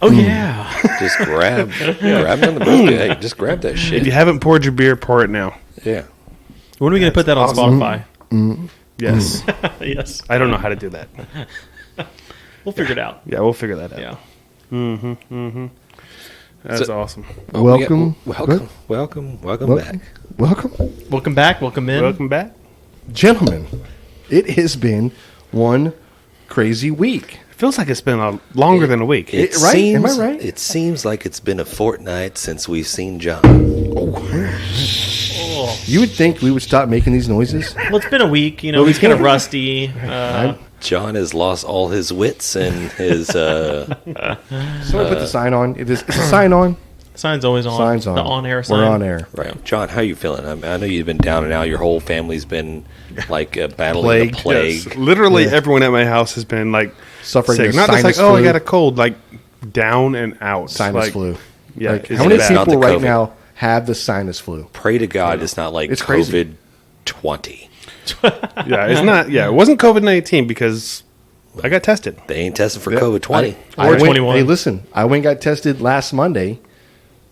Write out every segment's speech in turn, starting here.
Oh, yeah. Just grab on the brisket. Hey, just grab that shit. If you haven't poured your beer, pour it now. Yeah. When are we going to put that on Spotify? Yes. Yes. I don't know how to do that. We'll figure it out. Yeah, we'll figure that out. Yeah. That's awesome. Welcome. Welcome back. Welcome. Welcome back. Welcome in. Welcome back. Gentlemen, it has been one crazy week. It feels like it's been longer than a week. Right? Am I right? It seems like it's been a fortnight since we've seen John. You would think we would stop making these noises? Well, it's been a week. You know, he's kind of rusty. John has lost all his wits and his... Someone put the sign on. Is the sign on? Sign's always on. Sign's on. The on-air sign. We're on air. Right. John, how you feeling? I know you've been down and out. Your whole family's been like battling the plague. Yes. Literally everyone at my house has been like Suffering sick. the Not just like, sinus oh, I flu. got a cold. Like down and out. Sinus like, flu. Yeah. Like, it's how many bad. not people the right COVID. now have the sinus flu? Pray to God it's not like It's crazy. COVID-20. Yeah, it's not. Yeah, it wasn't COVID-19 because I got tested. They ain't testing for COVID-20. I Or went, 21. Hey, listen, I went and got tested last Monday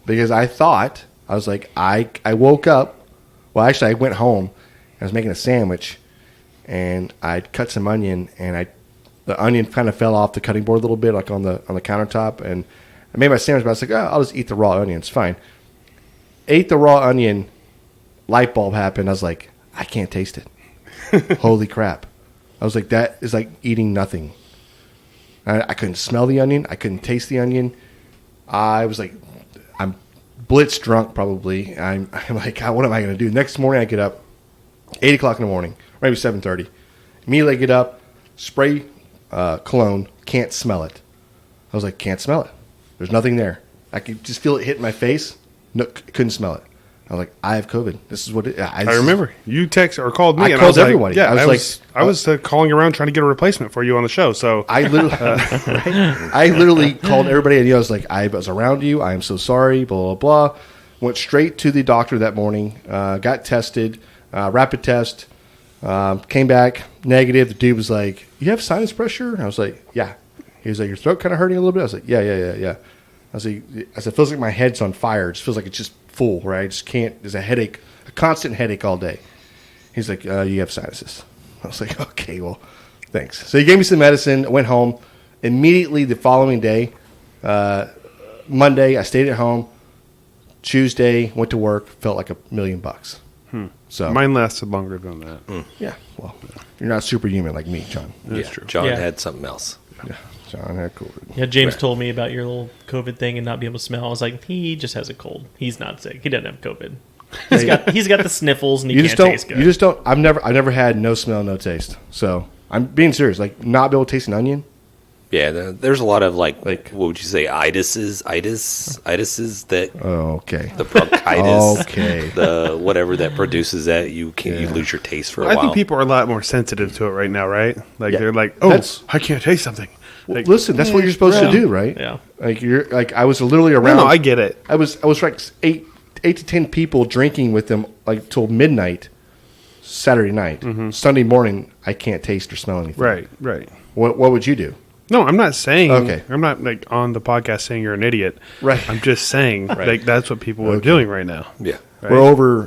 because I thought, I was like, I woke up. Well, actually, I went home. I was making a sandwich, and I cut some onion, and the onion kind of fell off the cutting board a little bit, like on the countertop, and I made my sandwich, but I was like, oh, I'll just eat the raw onion. It's fine. Ate the raw onion, light bulb happened. I was like, I can't taste it. Holy crap. I was like, that is like eating nothing. I couldn't smell the onion. I couldn't taste the onion. I was like, I'm blitz drunk probably. I'm like, God, what am I going to do? Next morning I get up, 8 o'clock in the morning, maybe 7:30. Immediately I get up, spray cologne, can't smell it. I was like, can't smell it. There's nothing there. I could just feel it hit my face. No, couldn't smell it. I was like, I have COVID. This is what it is. I remember you text or called me. I and called I was everybody. Like, yeah, I was I was calling around trying to get a replacement for you on the show. So I literally, I literally called everybody. And I was like, I was around you. I am so sorry. Blah blah blah. Went straight to the doctor that morning. Got tested. Rapid test. Came back negative. The dude was like, "You have sinus pressure?" And I was like, "Yeah." He was like, "Your throat kind of hurting a little bit?" I was like, "Yeah." I said, "It feels like my head's on fire. It just feels like it's just full, right? I just can't. There's a headache, a constant headache all day." He's like, "You have sinuses." I was like, "Okay, well, thanks." So he gave me some medicine. I went home. Immediately the following day, Monday, I stayed at home. Tuesday, went to work. Felt like $1 million. So mine lasted longer than that. yeah, well, you're not superhuman like me, John. That's true. John Yeah. had something else. Yeah, John had COVID. Yeah, James told me about your little COVID thing and not being able to smell. I was like, he just has a cold. He's not sick. He doesn't have COVID. He's got the sniffles and he can't taste good. You just don't. I've never had no smell, no taste. So I'm being serious. Like not be able to taste an onion. Yeah, there's a lot of like what would you say, itises that Oh, okay. the bronchitis, Okay. the whatever that produces that you lose your taste for a I while. think people are a lot more sensitive to it right now, right? Like Yeah. they're like, "Oh, That's- I can't taste something." Well, Like, listen, that's what you're supposed to do, right? Yeah. Like you're like I was literally around. no, I get it. I was like eight to 10 people drinking with them like till midnight, Saturday night. Sunday morning, I can't taste or smell anything. Right. What would you do? No, I'm not saying. Okay. I'm not like on the podcast saying you're an idiot. Right. I'm just saying like that's what people are doing right now. Yeah. Right?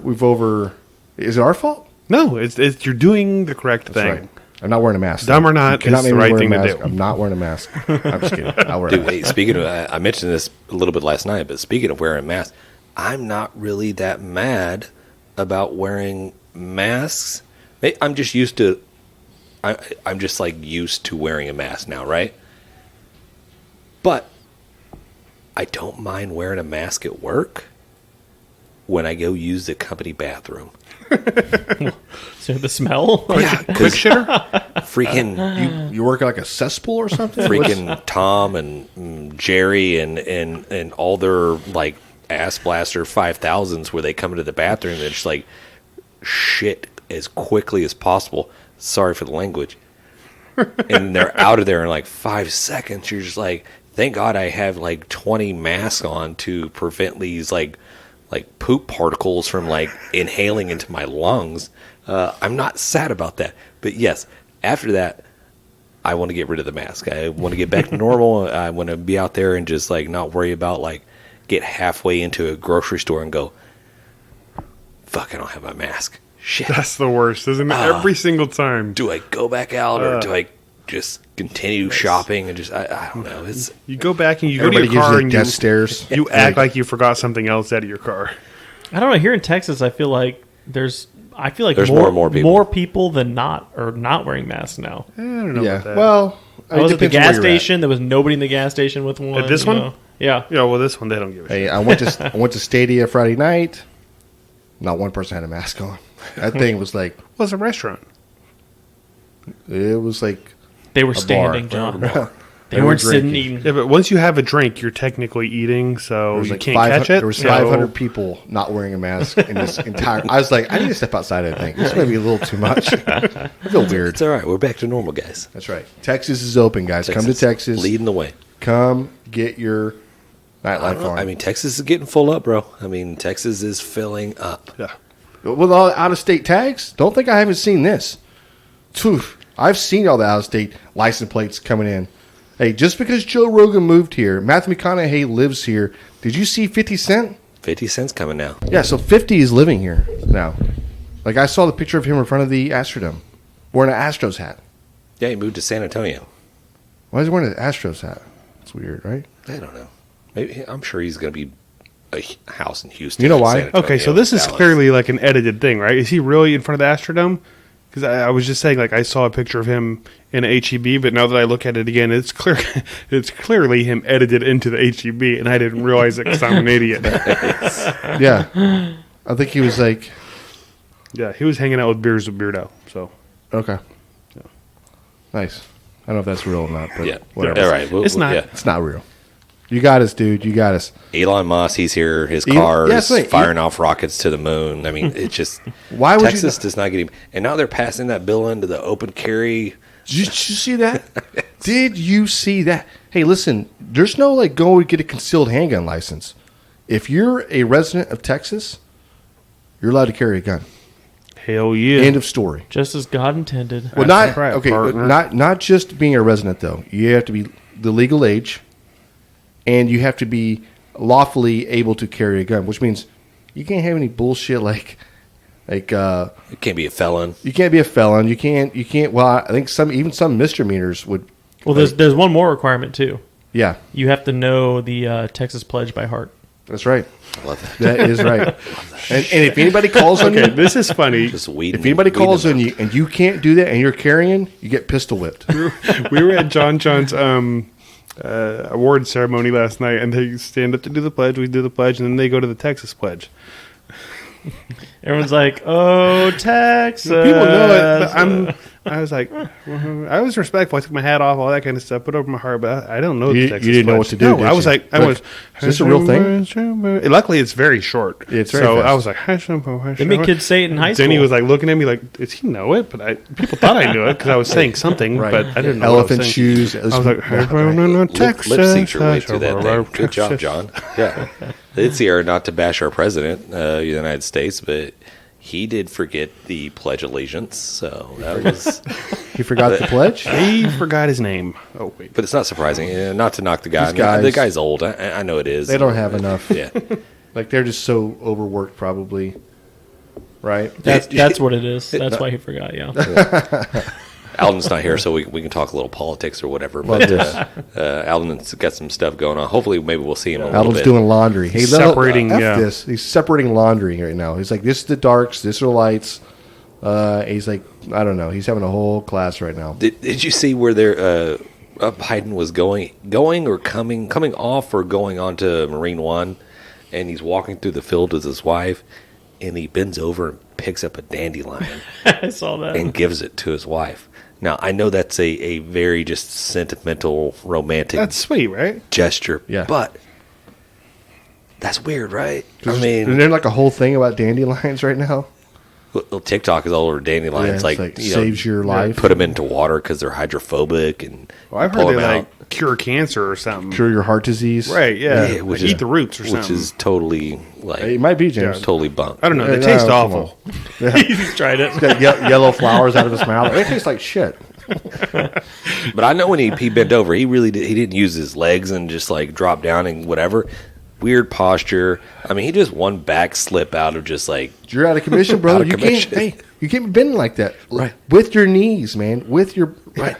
We've over. Is it our fault? No, it's you're doing the correct thing. Right. I'm not wearing a mask. Dumb or not, You cannot it's make the me right wear a thing to mask. do. I'm not wearing a mask. I'm just kidding. I'll wear a Dude, mask. hey, speaking of, I mentioned this a little bit last night, but speaking of wearing masks, I'm not really that mad about wearing masks. I'm just used to. I'm just like used to wearing a mask now, right? But I don't mind wearing a mask at work when I go use the company bathroom. So the smell? Yeah, Quick shitter. freaking You work like a cesspool or something? freaking Tom and Jerry and all their like ass blaster 5000s where they come into the bathroom and just like shit as quickly as possible. Sorry for the language. And they're out of there in like 5 seconds. You're just like, thank God I have like 20 masks on to prevent these like poop particles from like inhaling into my lungs. I'm not sad about that. But yes, after that, I want to get rid of the mask. I want to get back to normal. I want to be out there and just like not worry about like get halfway into a grocery store and go, fuck, I don't have my mask. Shit. That's the worst, isn't it? Every single time. Do I go back out or do I just continue shopping and just I don't know. It's you go back and you go to your car and death stares. You act like you forgot something else out of your car. I don't know. Here in Texas, I feel like there's more and more people. than not are not wearing masks now. I don't know about that. Well, I was at the gas station. There was nobody in the gas station with one. At this one? Yeah. Yeah, well, this one, they don't give a shit. Hey, I went to Stadia Friday night. Not one person had a mask on. That thing was like... Well, it's a restaurant. It was like... They were bar. standing, John. They They were weren't sitting drinking. eating. Yeah, but once you have a drink, you're technically eating, so you like can't catch it. There was 500 people not wearing a mask in this entire... I was like, I need to step outside, I think. This might be a little too much. I feel weird. It's all right. We're back to normal, guys. That's right. Texas is open, guys. Come to Texas. Leading the way. Come get your nightlife on. I mean, Texas is getting full up, bro. I mean, Texas is filling up. Yeah. With all out-of-state tags, don't think I haven't seen this. Phew. I've seen all the out-of-state license plates coming in. Hey, just because Joe Rogan moved here, Matthew McConaughey lives here, did you see 50 Cent? 50 cents coming now. Yeah, so 50 is living here now. Like, I saw the picture of him in front of the Astrodome wearing an Astros hat. Yeah, he moved to San Antonio. Why is he wearing an Astros hat? It's weird, right? I don't know. Maybe I'm sure he's going to be a house in Houston. You know why? San Antonio, Okay, so this is Dallas. clearly like an edited thing, right? Is he really in front of the Astrodome? Because I was just saying, like, I saw a picture of him in a HEB, but now that I look at it again, it's clear, it's clearly him edited into the HEB, and I didn't realize it because I'm an idiot. Yeah. I think he was like, Yeah, he was hanging out with Beers with Beardo, so. okay. Nice. I don't know if that's real or not, but Yeah. whatever. All right. It's not. Yeah. It's not real. You got us, dude. You got us. Elon Musk, he's here. His Elon- car yeah, is that's right. firing off rockets to the moon. I mean, it's just Why would Texas you? does not get him. And now they're passing that bill into the open carry. Did you see that? Did you see that? Hey, listen. There's no like go and get a concealed handgun license. If you're a resident of Texas, you're allowed to carry a gun. Hell yeah. End of story. Just as God intended. Well, That's not right, okay. But partner. not just being a resident though. You have to be the legal age, and you have to be lawfully able to carry a gun, which means you can't have any bullshit like It can't be a felon. you can't be a felon. You can't. Well, I think some misdemeanors would. Well, there's one more requirement too. Yeah, You have to know the Texas Pledge by heart. that's right. I love that. That is right. And if anybody calls on Okay, you, this is funny. Just weed. if anybody calls on you and you can't do that and you're carrying, you get pistol whipped. We were at John John's award ceremony last night, and they stand up to do the pledge. We do the pledge, and then they go to the Texas pledge. Everyone's like, "Oh, Texas!" People know it. But I was like, I was respectful. I took my hat off, all that kind of stuff, put it over my heart. But I don't know You- the Texas you didn't know pledge. what to do, No, did I was you? like, I Like, was. is this a real thing? Luckily, it's very short. It's very so fast. I was like, They make kids say it in high school. Denny was like looking at me like, does he know it? But people thought I knew it because I was saying something, Right. but I didn't know. Elephant what I was saying. shoes. I was like, Texas. Lip sync your way through that thing. Good job, John. Yeah. It's here not to bash our president of the United States, but he did forget the Pledge of Allegiance. So that was. He forgot the pledge. He forgot his name. Oh wait, But it's not surprising. Not to knock the guy. These guys- The guy's old. I know it is. They don't have enough. Yeah. Like they're just so overworked, probably. Right. That's what it is. That's why he forgot. Yeah. Alden's not here, so we can talk a little politics or whatever. Love But this. Alden's got some stuff going on. Hopefully, maybe we'll see him a little Alden's bit. doing laundry. Hey, separating, F yeah. this. He's separating laundry right now. He's like, this is the darks, this are the lights. He's like, I don't know. He's having a whole class right now. Did you see where their Biden was going or coming off or going onto Marine One, and he's walking through the field with his wife, and he bends over and picks up a dandelion I saw that. and gives it to his wife. Now I know that's a very just sentimental, romantic that's sweet, right? gesture, Yeah. but that's weird, right? I Isn't mean, there like a whole thing about dandelions right now? well, TikTok is all over dandelions. Yeah, it's like, like you saves your life. Put them into water because they're hydrophobic, and Well, I've pull heard they them like cure cancer or something. Cure your heart disease. Right? Yeah. Yeah, Like which is- eat the roots or which something. is totally like It might be, James. totally bunk. I don't know. They Yeah, taste no, come awful. He's tried it. Got yellow flowers out of his mouth. It tastes like shit. But I know when he bent over, he didn't use his legs and just like drop down and whatever. Weird posture. I mean, he just one back slip out of just like You're out of commission, bro. Out of You commission. can't. Hey, you can't be bending like that. Right. With your knees, man. With your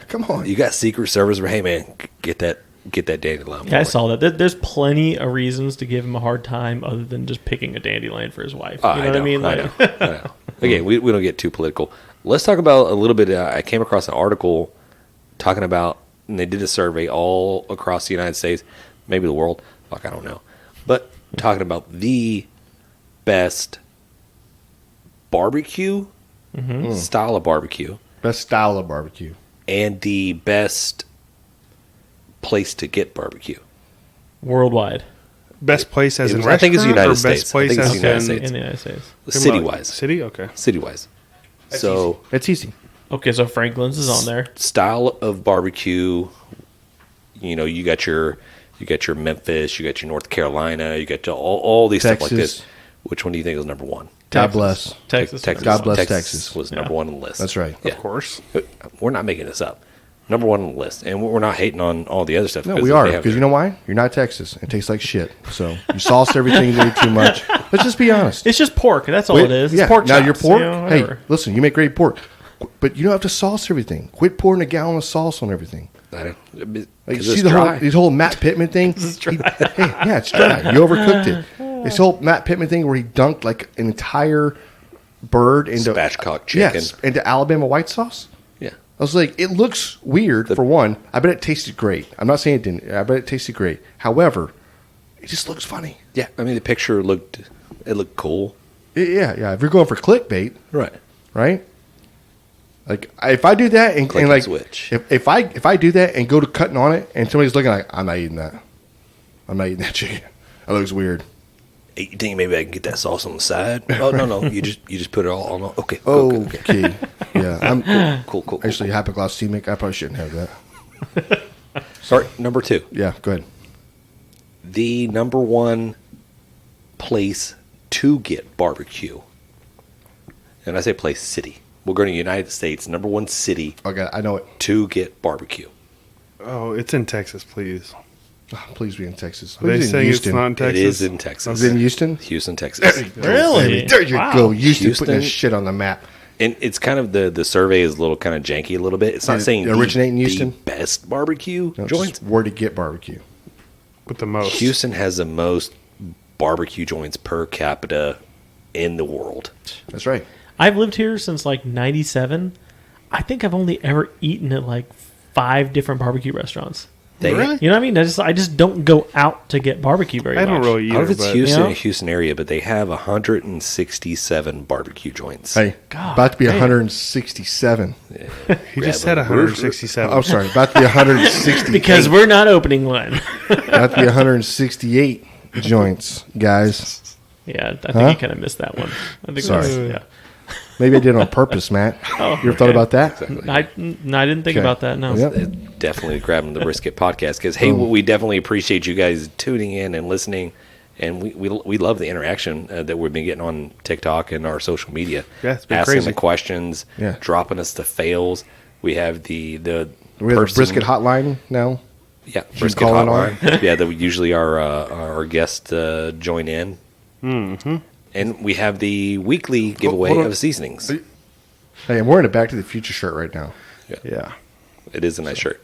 Come on. you got Secret Service. Hey man, get that dandelion. Yeah, I saw that. There's plenty of reasons to give him a hard time other than just picking a dandelion for his wife. You know what I mean? I know. Again, we don't get too political. Let's talk about a little bit. I came across an article talking about, and they did a survey all across the United States, maybe the world. Fuck, I don't know. But talking about the best barbecue style of barbecue. Best style of barbecue. And the best place to get barbecue. Worldwide. Best place as in I think it's the United or States. Best place I think it's as the United in States. In the United States. City-wise. City? Okay. City-wise. So It's easy. Okay, so Franklin's is on there. style of barbecue, you got your Memphis, you got your North Carolina, you got all these stuff like Texas. this. Which one do you think is number one? God bless. Texas. God bless Texas. was number one on the list. That's right. Yeah. Of course. We're not making this up. Number one on the list, and we're not hating on all the other stuff. No, we are, because you know why? You're not Texas. It tastes like shit. So you sauce everything way too much. Let's just be honest. It's just pork. That's all it is. It's Yeah. pork Now chops, your pork. Hey, whatever. listen, you make great pork, but you don't have to sauce everything. Quit pouring a gallon of sauce on everything. I don't. Like, Like, you see the whole Matt Pittman thing? It's dry. Yeah, it's dry. You overcooked it. This whole Matt Pittman thing where he dunked like an entire bird into spatchcock chicken. Yes, into Alabama white sauce. Yeah. I was like, it looks weird for one. I bet it tasted great. I'm not saying it didn't. I bet it tasted great. However, it just looks funny. Yeah. I mean, the picture looked cool. Yeah. If you're going for clickbait, Right. right? Like if I do that and Click and like switch. if I do that and go to cutting on it and somebody's looking like I'm not eating that. I'm not eating that chicken. That looks weird. Hey, you think maybe I can get that sauce on the side? Oh no, you just put it all on. Okay. Okay. Yeah. I'm Cool. actually hypoglycemic. I probably shouldn't have that. Start number 2. Yeah, go ahead. The number one place to get barbecue, and I say place, city. We're going to the United States, number one city Okay, I know it. to get barbecue. Oh, it's in Texas, please. Oh, please be in Texas. Are they Who's in saying it's Houston? not in Texas? It is in Texas. Is it in Houston? Houston, Texas. Really? There you Wow. go. Houston, Houston. putting this shit on the map. And it's kind of the survey is a little kind of janky a little bit. It's not Did it saying originate in Houston? the best barbecue No, joints. just where to get barbecue. With the most. Houston has the most barbecue joints per capita in the world. That's right. I've lived here since like 97. I think I've only ever eaten at like 5 different barbecue restaurants. Really? You know what I mean? I just don't go out to get barbecue very I much. don't really I don't know either, if it's but Houston Yeah. or Houston area, but they have 167 barbecue joints. Hey, God, about to be man. 167. he just said 167. I'm sorry, about to be 168. Because we're not opening one. About to be 168 joints, guys. Yeah, I think Huh? you kind of missed that one. I think Sorry. that's- Maybe I did it on purpose, Matt. Oh, You ever thought about that? yeah. I didn't think Okay. about that. No. Yep. Definitely grabbing the Brisket podcast because, hey, we definitely appreciate you guys tuning in and listening. And we love the interaction that we've been getting on TikTok and our social media. Yeah, it's been asking crazy. the questions, Yeah. dropping us the fails. We have the We have a person- brisket hotline now. Yeah, You Brisket call in hotline. Yeah, that we usually our guests join in. Mm-hmm. And we have the weekly giveaway hold on. of seasonings. Hey, I'm wearing a Back to the Future shirt right now. Yeah. It is a nice shirt.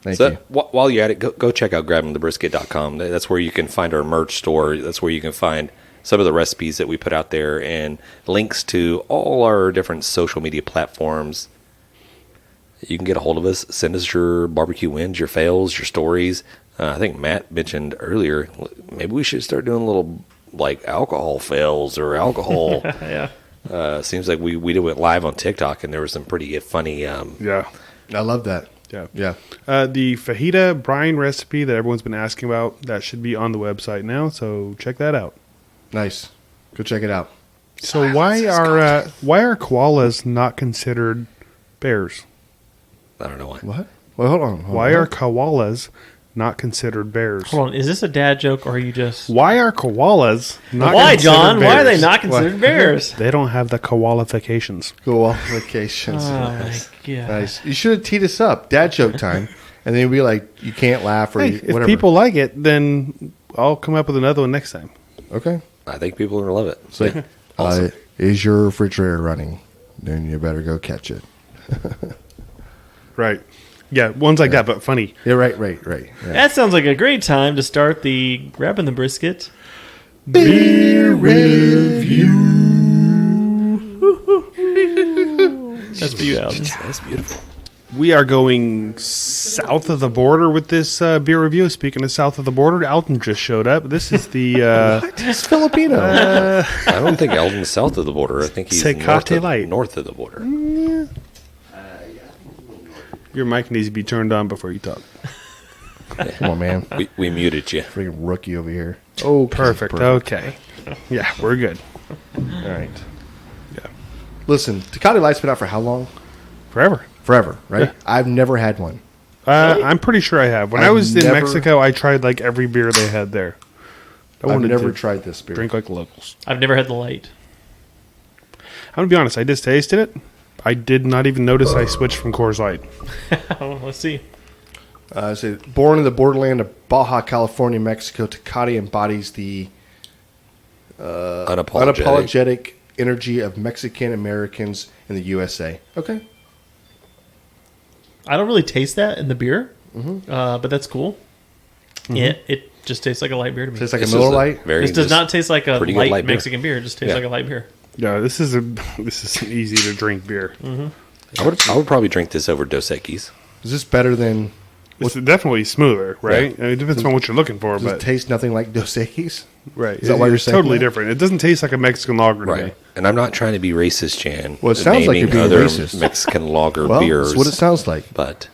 Thank So you. while you're at it, go check out grabbingthebrisket.com. That's where you can find our merch store. That's where you can find some of the recipes that we put out there and links to all our different social media platforms. You can get a hold of us. Send us your barbecue wins, your fails, your stories. I think Matt mentioned earlier, maybe we should start doing a little like alcohol fails or alcohol. Yeah. Seems like we went live on TikTok and there was some pretty funny. Yeah. I love that. Yeah. Yeah. The fajita brine recipe that everyone's been asking about, that should be on the website now, so check that out. Nice. Go check it out. So why are koalas not considered bears? I don't know why. What? Well, hold on. Why are koalas not considered bears? Hold on, is this a dad joke or are you just... Why are koalas not Why, considered John? bears? Why are they not considered bears? They don't have the qualifications. Qualifications. Oh, my God. Nice. You should have teed us up. Dad joke time. And then be like, you can't laugh or Hey, whatever. if people like it, then I'll come up with another one next time. Okay. I think people are going to love it. It's like, is your refrigerator running? Then you better go catch it. Right. Yeah, ones like that, but funny. Yeah, right. Yeah. That sounds like a great time to start the Grabbing the Brisket. Beer review. That's for you, Aldan. That's beautiful. We are going south of the border with this beer review. Speaking of south of the border, Alton just showed up. This is the... He's Filipino. I don't think Aldan's south of the border. I think he's Tecate Light. north of the border. Your mic needs to be turned on before you talk. Come on, man. We muted you. Freaking rookie over here. Oh, Perfect. Okay. Yeah, we're good. All right. Yeah. Listen, Tecate Light's been out for how long? Forever. Forever, right? Yeah. I've never had one. I'm pretty sure I have. When I was in Mexico, I tried like every beer they had there. I've never tried this beer. Drink like locals. I've never had the light. I'm going to be honest. I just tasted it. I did not even notice I switched from Coors Light. Oh, let's see. So born in the borderland of Baja California, Mexico, Tecate embodies the unapologetic energy of Mexican Americans in the USA. Okay. I don't really taste that in the beer, but that's cool. Yeah, it just tastes like a light beer to me. Tastes like a Miller Lite. This does not taste like a light beer. Mexican beer. It just tastes like a light beer. Yeah, this is an easy to drink beer. I would probably drink this over Dos Equis. Is this better than... It's definitely smoother, right? Yeah. I mean, it depends on what you're looking for, Does but it taste nothing like Dos Equis? right. Is that why you're It's saying totally that? different. It doesn't taste like a Mexican lager to me. Right. And I'm not trying to be racist, Jan. Well, it sounds like you're naming being other racist. Mexican lager Well, beers. that's what it sounds like. But,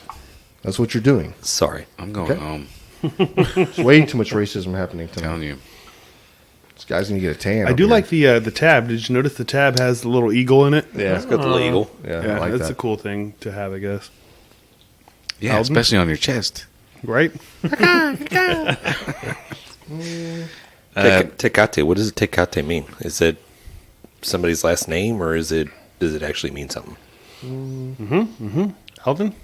That's what you're doing. sorry. I'm going Okay. home. There's way too much racism happening tonight. Telling you. This guy's going to get a tan. I do like the tab. Did you notice the tab has the little eagle in it? Yeah. It's got the legal. Yeah, Yeah, I like that's that. a cool thing to have, I guess. Yeah, Aldan? especially on your chest. Right? Tecate. What does Tecate mean? Is it somebody's last name, or does it actually mean something? Alden?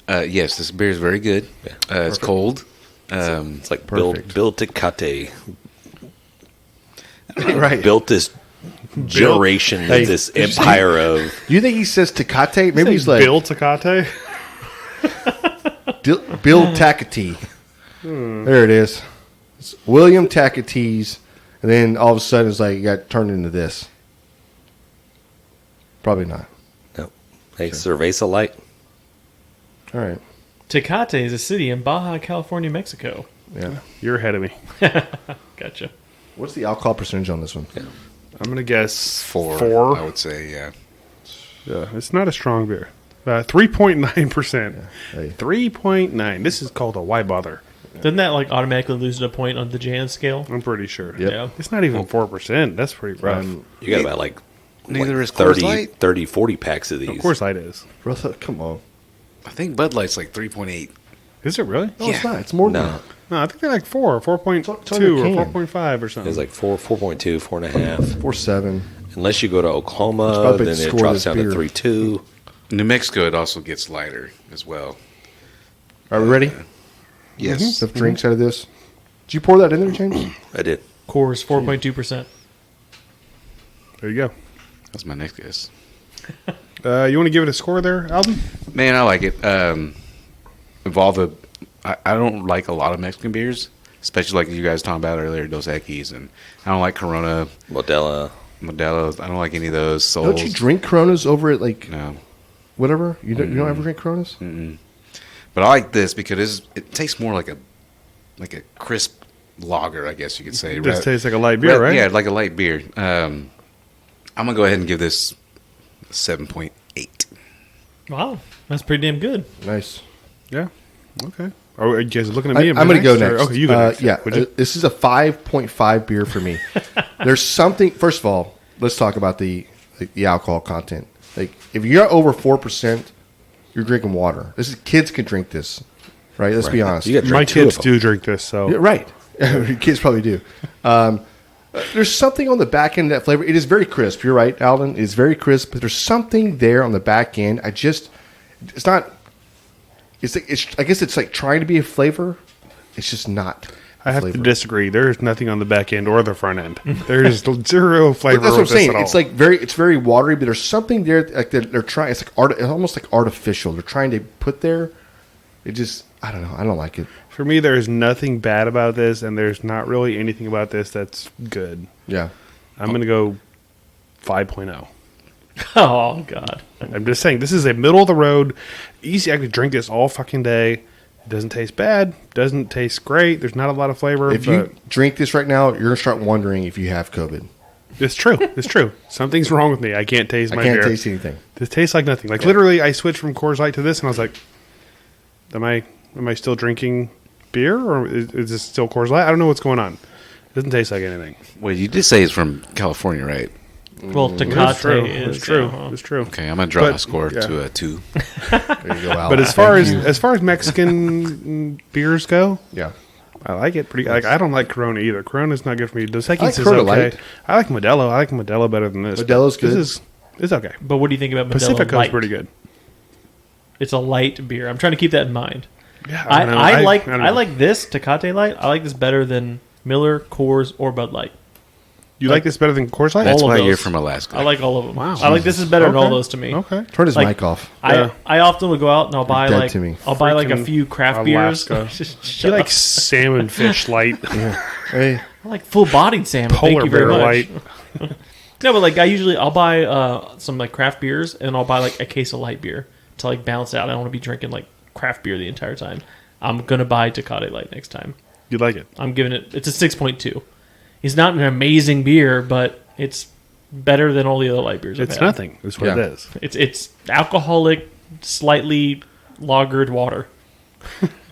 Yes, this beer is very good. It's cold. It's like Perfect. build Tecate. Right. Built this generation, Hey, this did you say- empire of. Do you think he says Tecate? Maybe he's like Bill Tecate? Bill Tecate. There it is. It's William Tecate's, and then all of a sudden it's like you got turned into this. Probably not. No. Hey, Cerveza Light. All right. Tecate is a city in Baja California, Mexico. Yeah. You're ahead of me. Gotcha. What's the alcohol percentage on this one? I'm going to guess Four, I would say, yeah. Yeah, it's not a strong beer. 3.9%. Hey. 3.9. This is called a why bother. Doesn't that like automatically lose a point on the Jan scale? I'm pretty sure. Yep. Yeah. It's not even 4%. That's pretty rough. You got about like Neither is 30, Coors Light. 30, 40 packs of these. Of course, Light is. Brother, come on. I think Bud Light's like 3.8. Is it really? No, it's not. It's more than No. that. No, I think they're like 4, It's on 4.2 the or can. 4.5 or It's something. like 4.2, 4.5. 4.7. Unless you go to Oklahoma, probably then the it score drops this down beer. to 3.2. New Mexico, it also gets lighter as well. Are we ready? Yes. Some drinks out of this. Did you pour that in there, James? I did. Coors 4.2%. There you go. That's my next guess. You want to give it a score there, Alden? Man, I like it. I don't like a lot of Mexican beers, especially like you guys talking about earlier, Dos Equis, and I don't like Corona, Modelo. Modelo's. I don't like any of those. Souls. Don't you drink Coronas over at like No. whatever? You don't ever drink Coronas? But I like this because it tastes more like a crisp lager, I guess you could say. It just tastes like a light beer, right? Yeah, like a light beer. I'm gonna go ahead and give this 7.8. Wow. That's pretty damn good. Nice. Yeah. Okay. Are you guys looking at me? I'm going to go next. Okay, you go next. Yeah, Would you? this is a 5.5 beer for me. There's something. First of all, let's talk about the alcohol content. Like, if you're over 4%, you're drinking water. Kids can drink this. right? Let's be honest. You got to My drink 2 of kids them. do drink this, so Yeah, right. Your kids probably do. There's something on the back end of that flavor. It is very crisp. You're right, Aldan. It's very crisp, but there's something there on the back end. It's not. I guess it's like trying to be a flavor. It's just not. I have flavor. to disagree. There is nothing on the back end or the front end. There's zero flavor. That's what I'm with this saying. at all. It's like it's very watery, but there's something there like they're trying. It's like it's almost like artificial. They're trying to put there. It just I don't know. I don't like it. For me, there's nothing bad about this, and there's not really anything about this that's good. Yeah. I'm going to go 5.0. Oh God. I'm just saying, this is a middle of the road, easy. I could drink this all fucking day. It doesn't taste bad. Doesn't taste great. There's not a lot of flavor. If you drink this right now, you're gonna start wondering if you have COVID. It's true. It's true. Something's wrong with me. I can't taste my I can't beer. taste anything. This tastes like nothing. Like literally, I switched from Coors Light to this, and I was like, "Am I still drinking beer, or is this still Coors Light? I don't know what's going on. It doesn't taste like anything." Well, you did say it's from California, right? Well, It's Tecate true. is It's true. yeah, It's true. Okay, I'm gonna drop But- my score yeah. to a 2. There you go, Al. But as far as Mexican beers go, yeah, I like it pretty. Like I don't like Corona either. Corona's not good for me. Dos Equis like is Corona okay. Light. I like Modelo. I like Modelo better than this. Modelo's good. This is okay. But what do you think about Modelo Pacifico's Light? pretty good. It's a light beer. I'm trying to keep that in mind. Yeah, I don't know. like don't I know. like this Tecate Light. I like this better than Miller, Coors, or Bud Light. You like this better than Coors Light? That's all of why those. you're from Alaska. I like all of them. Wow. I like this is better than all Okay. those to me. Okay. turn his Like- mic off. Yeah. I often will go out and I'll buy dead like to me. I'll buy like a Freaking few craft Alaska. beers. You like salmon fish light, Hey, I like full bodied salmon. Thank polar you very bear much. light. No, but like I'll buy some like craft beers and I'll buy like a case of light beer to like balance out. I don't want to be drinking like craft beer the entire time. I'm gonna buy Tecate Light next time. You like it? I'm giving it's a 6.2. It's not an amazing beer, but it's better than all the other light beers. I've It's had. nothing. That's what Yeah. it is. It's alcoholic, slightly lagered water.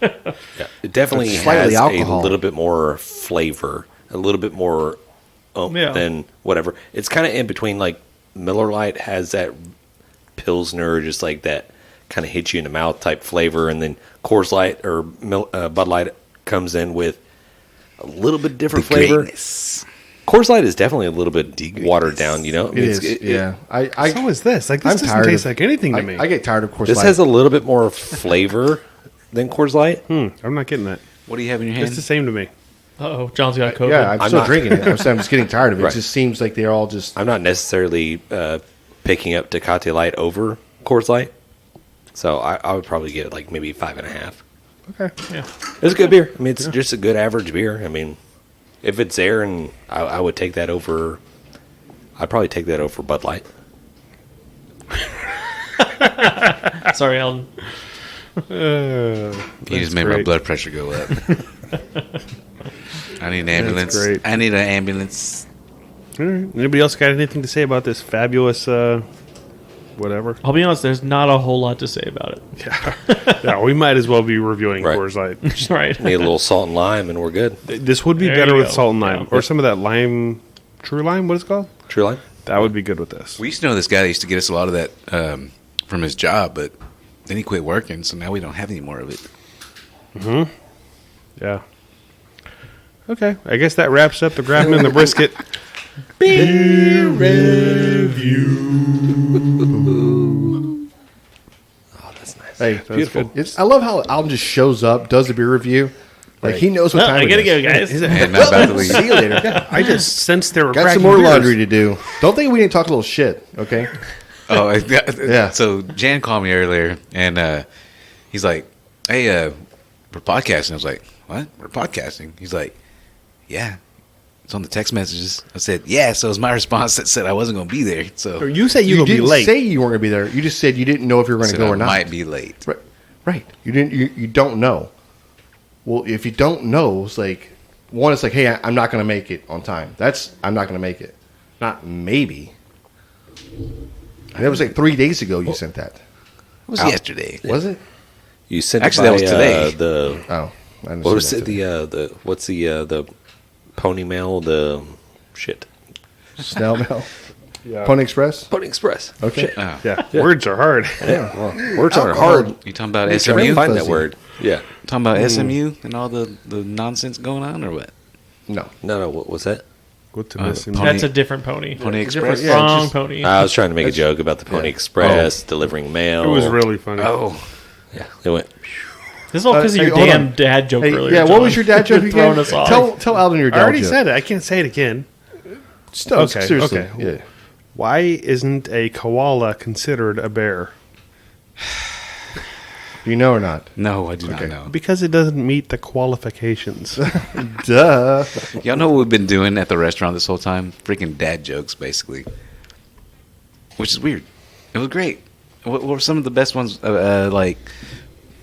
It definitely It's slightly has alcohol. a little bit more flavor, a little bit more Yeah. than whatever. It's kind of in between. Like Miller Lite has that Pilsner, just like that kind of hits you in the mouth type flavor, and then Coors Light or Bud Light comes in with a little bit different flavor. Greatness. Coors Light is definitely a little bit watered down. You know, it is. Yeah, I So is this. Like this I'm doesn't tired taste of- like anything to I, me. I get tired of Coors This Light. has a little bit more flavor than Coors Light. I'm not getting that. What do you have in your It's hand? the same to me. Oh, John's got COVID. yeah, I'm I'm still not- drinking it. I'm just getting tired of it. Right. It just seems like they're all just. I'm not necessarily picking up Tecate Light over Coors Light, so I would probably get it like maybe 5.5. Okay. Yeah. It's a good beer. I mean, it's just a good average beer. I mean, if it's there, and I would take that over. I'd probably take that over Bud Light. Sorry, Alan. You just made my great. blood pressure go up. I need an ambulance. great. I need an ambulance. All right. Anybody else got anything to say about this fabulous whatever? I'll be honest. There's not a whole lot to say about it. Yeah, we might as well be reviewing Right. Coors Light. Right. Need a little salt and lime, and we're good. This would be There better you with go. salt and lime, Yeah. or some of that lime, true lime. What is it called? True lime. That would be good with this. We used to know this guy that used to get us a lot of that from his job, but then he quit working, so now we don't have any more of it. Yeah. Okay, I guess that wraps up the grabbing and the brisket. Oh, that's nice. Hey, That's Beautiful. good. I love how Alden just shows up, does a beer review. Like he knows what Well, time I it gotta is. go, guys. And not about to leave. See you later. I just sensed there were Got cracking some more beers. laundry to do. Don't think we didn't talk a little shit, okay? Oh, Yeah. So Jan called me earlier, and he's like, "Hey, we're podcasting." I was like, "What? We're podcasting?" He's like, "Yeah." It's on the text messages. I said, "Yeah." So it was my response that said I wasn't going to be there. So You say you You will be didn't late. say you weren't going to be there. You just said you didn't know if you were I going to said go I or not. might be late. Right. Right. You didn't. You don't know. Well, if you don't know, it's like one. It's like, hey, I'm not going to make it on time. That's I'm not going to make it. Not maybe. And that was like 3 days ago. You sent that. It was yesterday. Was it? You sent Actually, it by, that was today. the Oh, I didn't what see was that it? today. The what's the pony mail? The shit. Snail mail? Yeah. Pony Express. Pony Express. Okay. Oh. Yeah. Words are hard. Yeah, well, words aren't Alcohol. hard. You talking about I'm trying to SMU? find that Fuzzy. word. Yeah. Talking about SMU and all the nonsense going on, or what? No. No, what was that? What's Uh, missing? Pony- That's a different pony. Pony different- Express. yeah, Wrong just- pony. I was trying to make a joke about the Pony Express delivering mail. It was really funny. Oh, Yeah, it went. This is all because of hey, your hold damn on. dad joke Hey, earlier. yeah, what John. was your dad joke You're again? throwing us off. Tell Alden your I dad already joke. said it. I can't say it again. Still, Okay, seriously. okay. Yeah. Why isn't a koala considered a bear? Do you know or not? no, I do not Okay. know. Because it doesn't meet the qualifications. Duh. Y'all know what we've been doing at the restaurant this whole time? Freaking dad jokes, basically. Which is weird. It was great. What were some of the best ones? Like,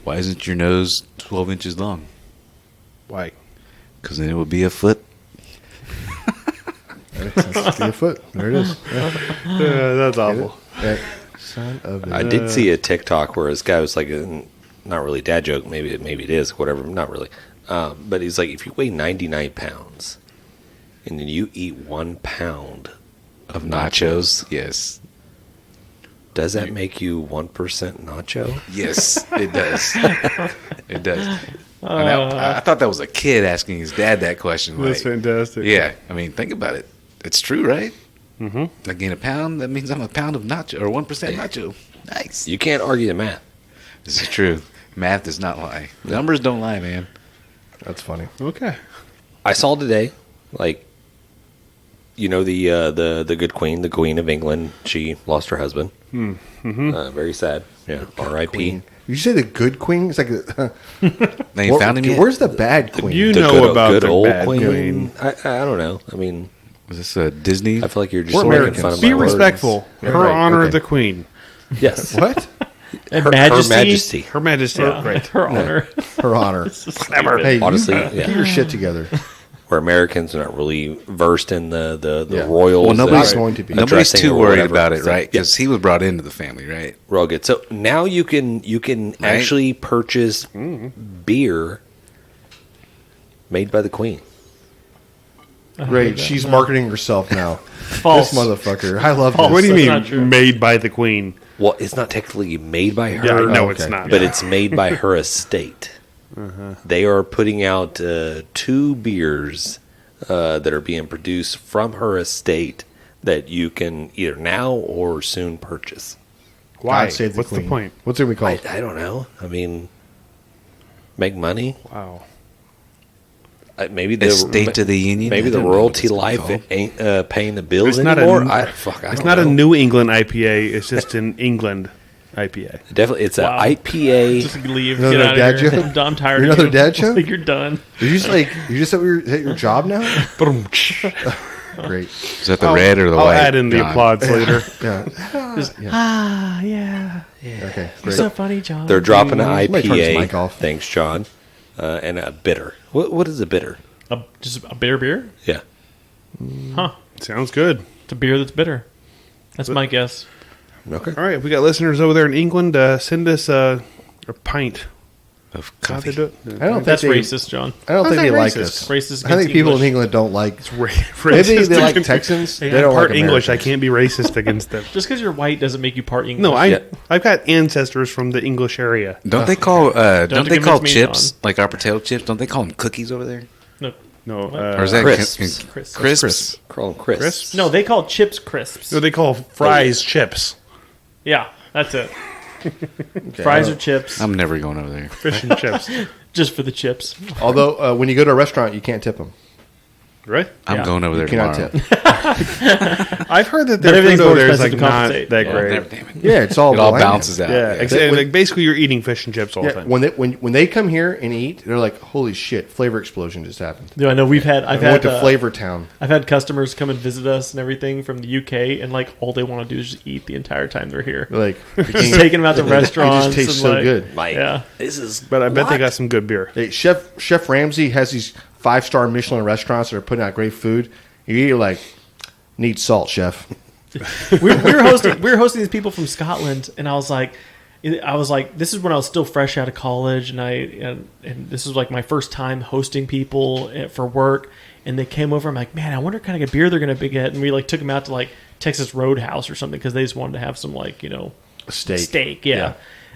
why isn't your nose 12 inches long? Why? Because then it would be a foot. That's your foot. There it is. That's awful. Yeah. Son of a... I did see a TikTok where this guy was like, not really dad joke, maybe it is, whatever, not really. But he's like, if you weigh 99 pounds and then you eat 1 pound of nachos, Yes. does that make you 1% nacho? Yes, it does. It does. I thought that was a kid asking his dad that question. That's Like, fantastic. yeah, I mean, think about it. It's true, right? Mm-hmm. I gain a pound, that means I'm a pound of nacho, or 1% nacho. Nice. You can't argue the math. This is true. Math does not lie. Numbers don't lie, man. That's funny. Okay. I saw today, like, you know, the good queen, the Queen of England, she lost her husband. Very sad. Yeah, R.I.P. Queen. Did you say the good queen? It's like, They ain't found him yet? where's the bad queen? You The know good, about good the old bad queen. queen. I don't know. I mean, Was this a Disney? I feel like you're just We're making Americans. fun of Be my words. respectful. Yeah, Her right, honor okay. the queen. Yes. What? And Her Majesty. Majesty. Her Majesty. Yeah, Right. her honor. Her honor. Never. Hey, Honestly, you, yeah. get your shit together. Where Americans are not really versed in the Yeah. royals. Well, nobody's going to be. Nobody's addressing too or worried whatever. about it, So, right? Because he was brought into the family, right? We're all good. So now you can actually purchase beer made by the queen. Great. She's marketing herself now. False. This motherfucker. I love False. What do you That's not mean true. made by the queen? Well, it's not technically made by her. Yeah, no, okay. it's not. But it's made by her estate. They are putting out 2 beers that are being produced from her estate that you can either now or soon purchase. Why? God save the What's queen. the point? What's it we call? I don't know. I mean, make money. Wow. Maybe the State of the Union. Maybe I the don't know what royalty it's life called. ain't paying the bills It's not anymore. a- I It's don't not know. a New England IPA. It's just an England IPA. Definitely, it's Wow. an IPA. Just leave. Another Get out dad of here. joke? I'm tired Another of you. dad joke? Like, you're done. Did you just said we at your job now? Great. Is that the red or the I'll white? add in the John? applause later. Yeah. Ah, yeah. Okay. You're Great. so funny, John. They're dropping an Somebody turn his IPA. mic off. Thanks, John. And a bitter. What is a bitter? Just a bitter beer? Yeah. Huh. Sounds good. It's a beer that's bitter. That's my guess. Okay. All right, if we got listeners over there in England, send us a pint. Of How'd they coffee. do it? I don't think That's they, racist, John. I don't How's think they that like racist? us. Racist I think against people English. in England don't like. Maybe Maybe they like Texans. Hey, They I'm don't part like English. I Americans. can't be racist against them. Just because you're white doesn't make you part English. No, Yeah. I've got ancestors from the English area. Don't they call don't they convince call me, chips John. like our potato chips? Don't they call them cookies over there? No. No, Or is that Crisps. Crisps? Call them crisps. Crisps? No, they call chips crisps. no, they call fries chips. Yeah, that's it. Fries or chips, I'm never going over there. Fish and chips. just for the chips. Although when you go to a restaurant, you can't tip them. Right? I'm Yeah. going over there You cannot tomorrow. I've heard that But their everything's food more over there is expensive like to not compensate. that Yeah. great. Damn it. Yeah, it's all It all bland. balances out. Yeah, They- like basically you're eating fish and chips all the Yeah, time. when they come here and eat, they're like, "Holy shit! Flavor explosion just happened." Yeah, I know I've I went had to Flavor Town. I've had customers come and visit us and everything from the UK, and like all they want to do is just eat the entire time they're here. They're like, Just taking them out to It restaurants. just tastes and, so like- good. Like, Yeah. this is. But I bet they what? got some good beer. Hey, Chef Ramsay has these 5-star Michelin restaurants that are putting out great food. You're like, need salt, chef. we were hosting these people from Scotland, and I was like, I was like, this is when I was still fresh out of college, and this was like my first time hosting people for work, and they came over. I'm like, man, I wonder what kind of beer they're going to get, and we like took them out to like Texas Roadhouse or something because they just wanted to have some like steak, yeah.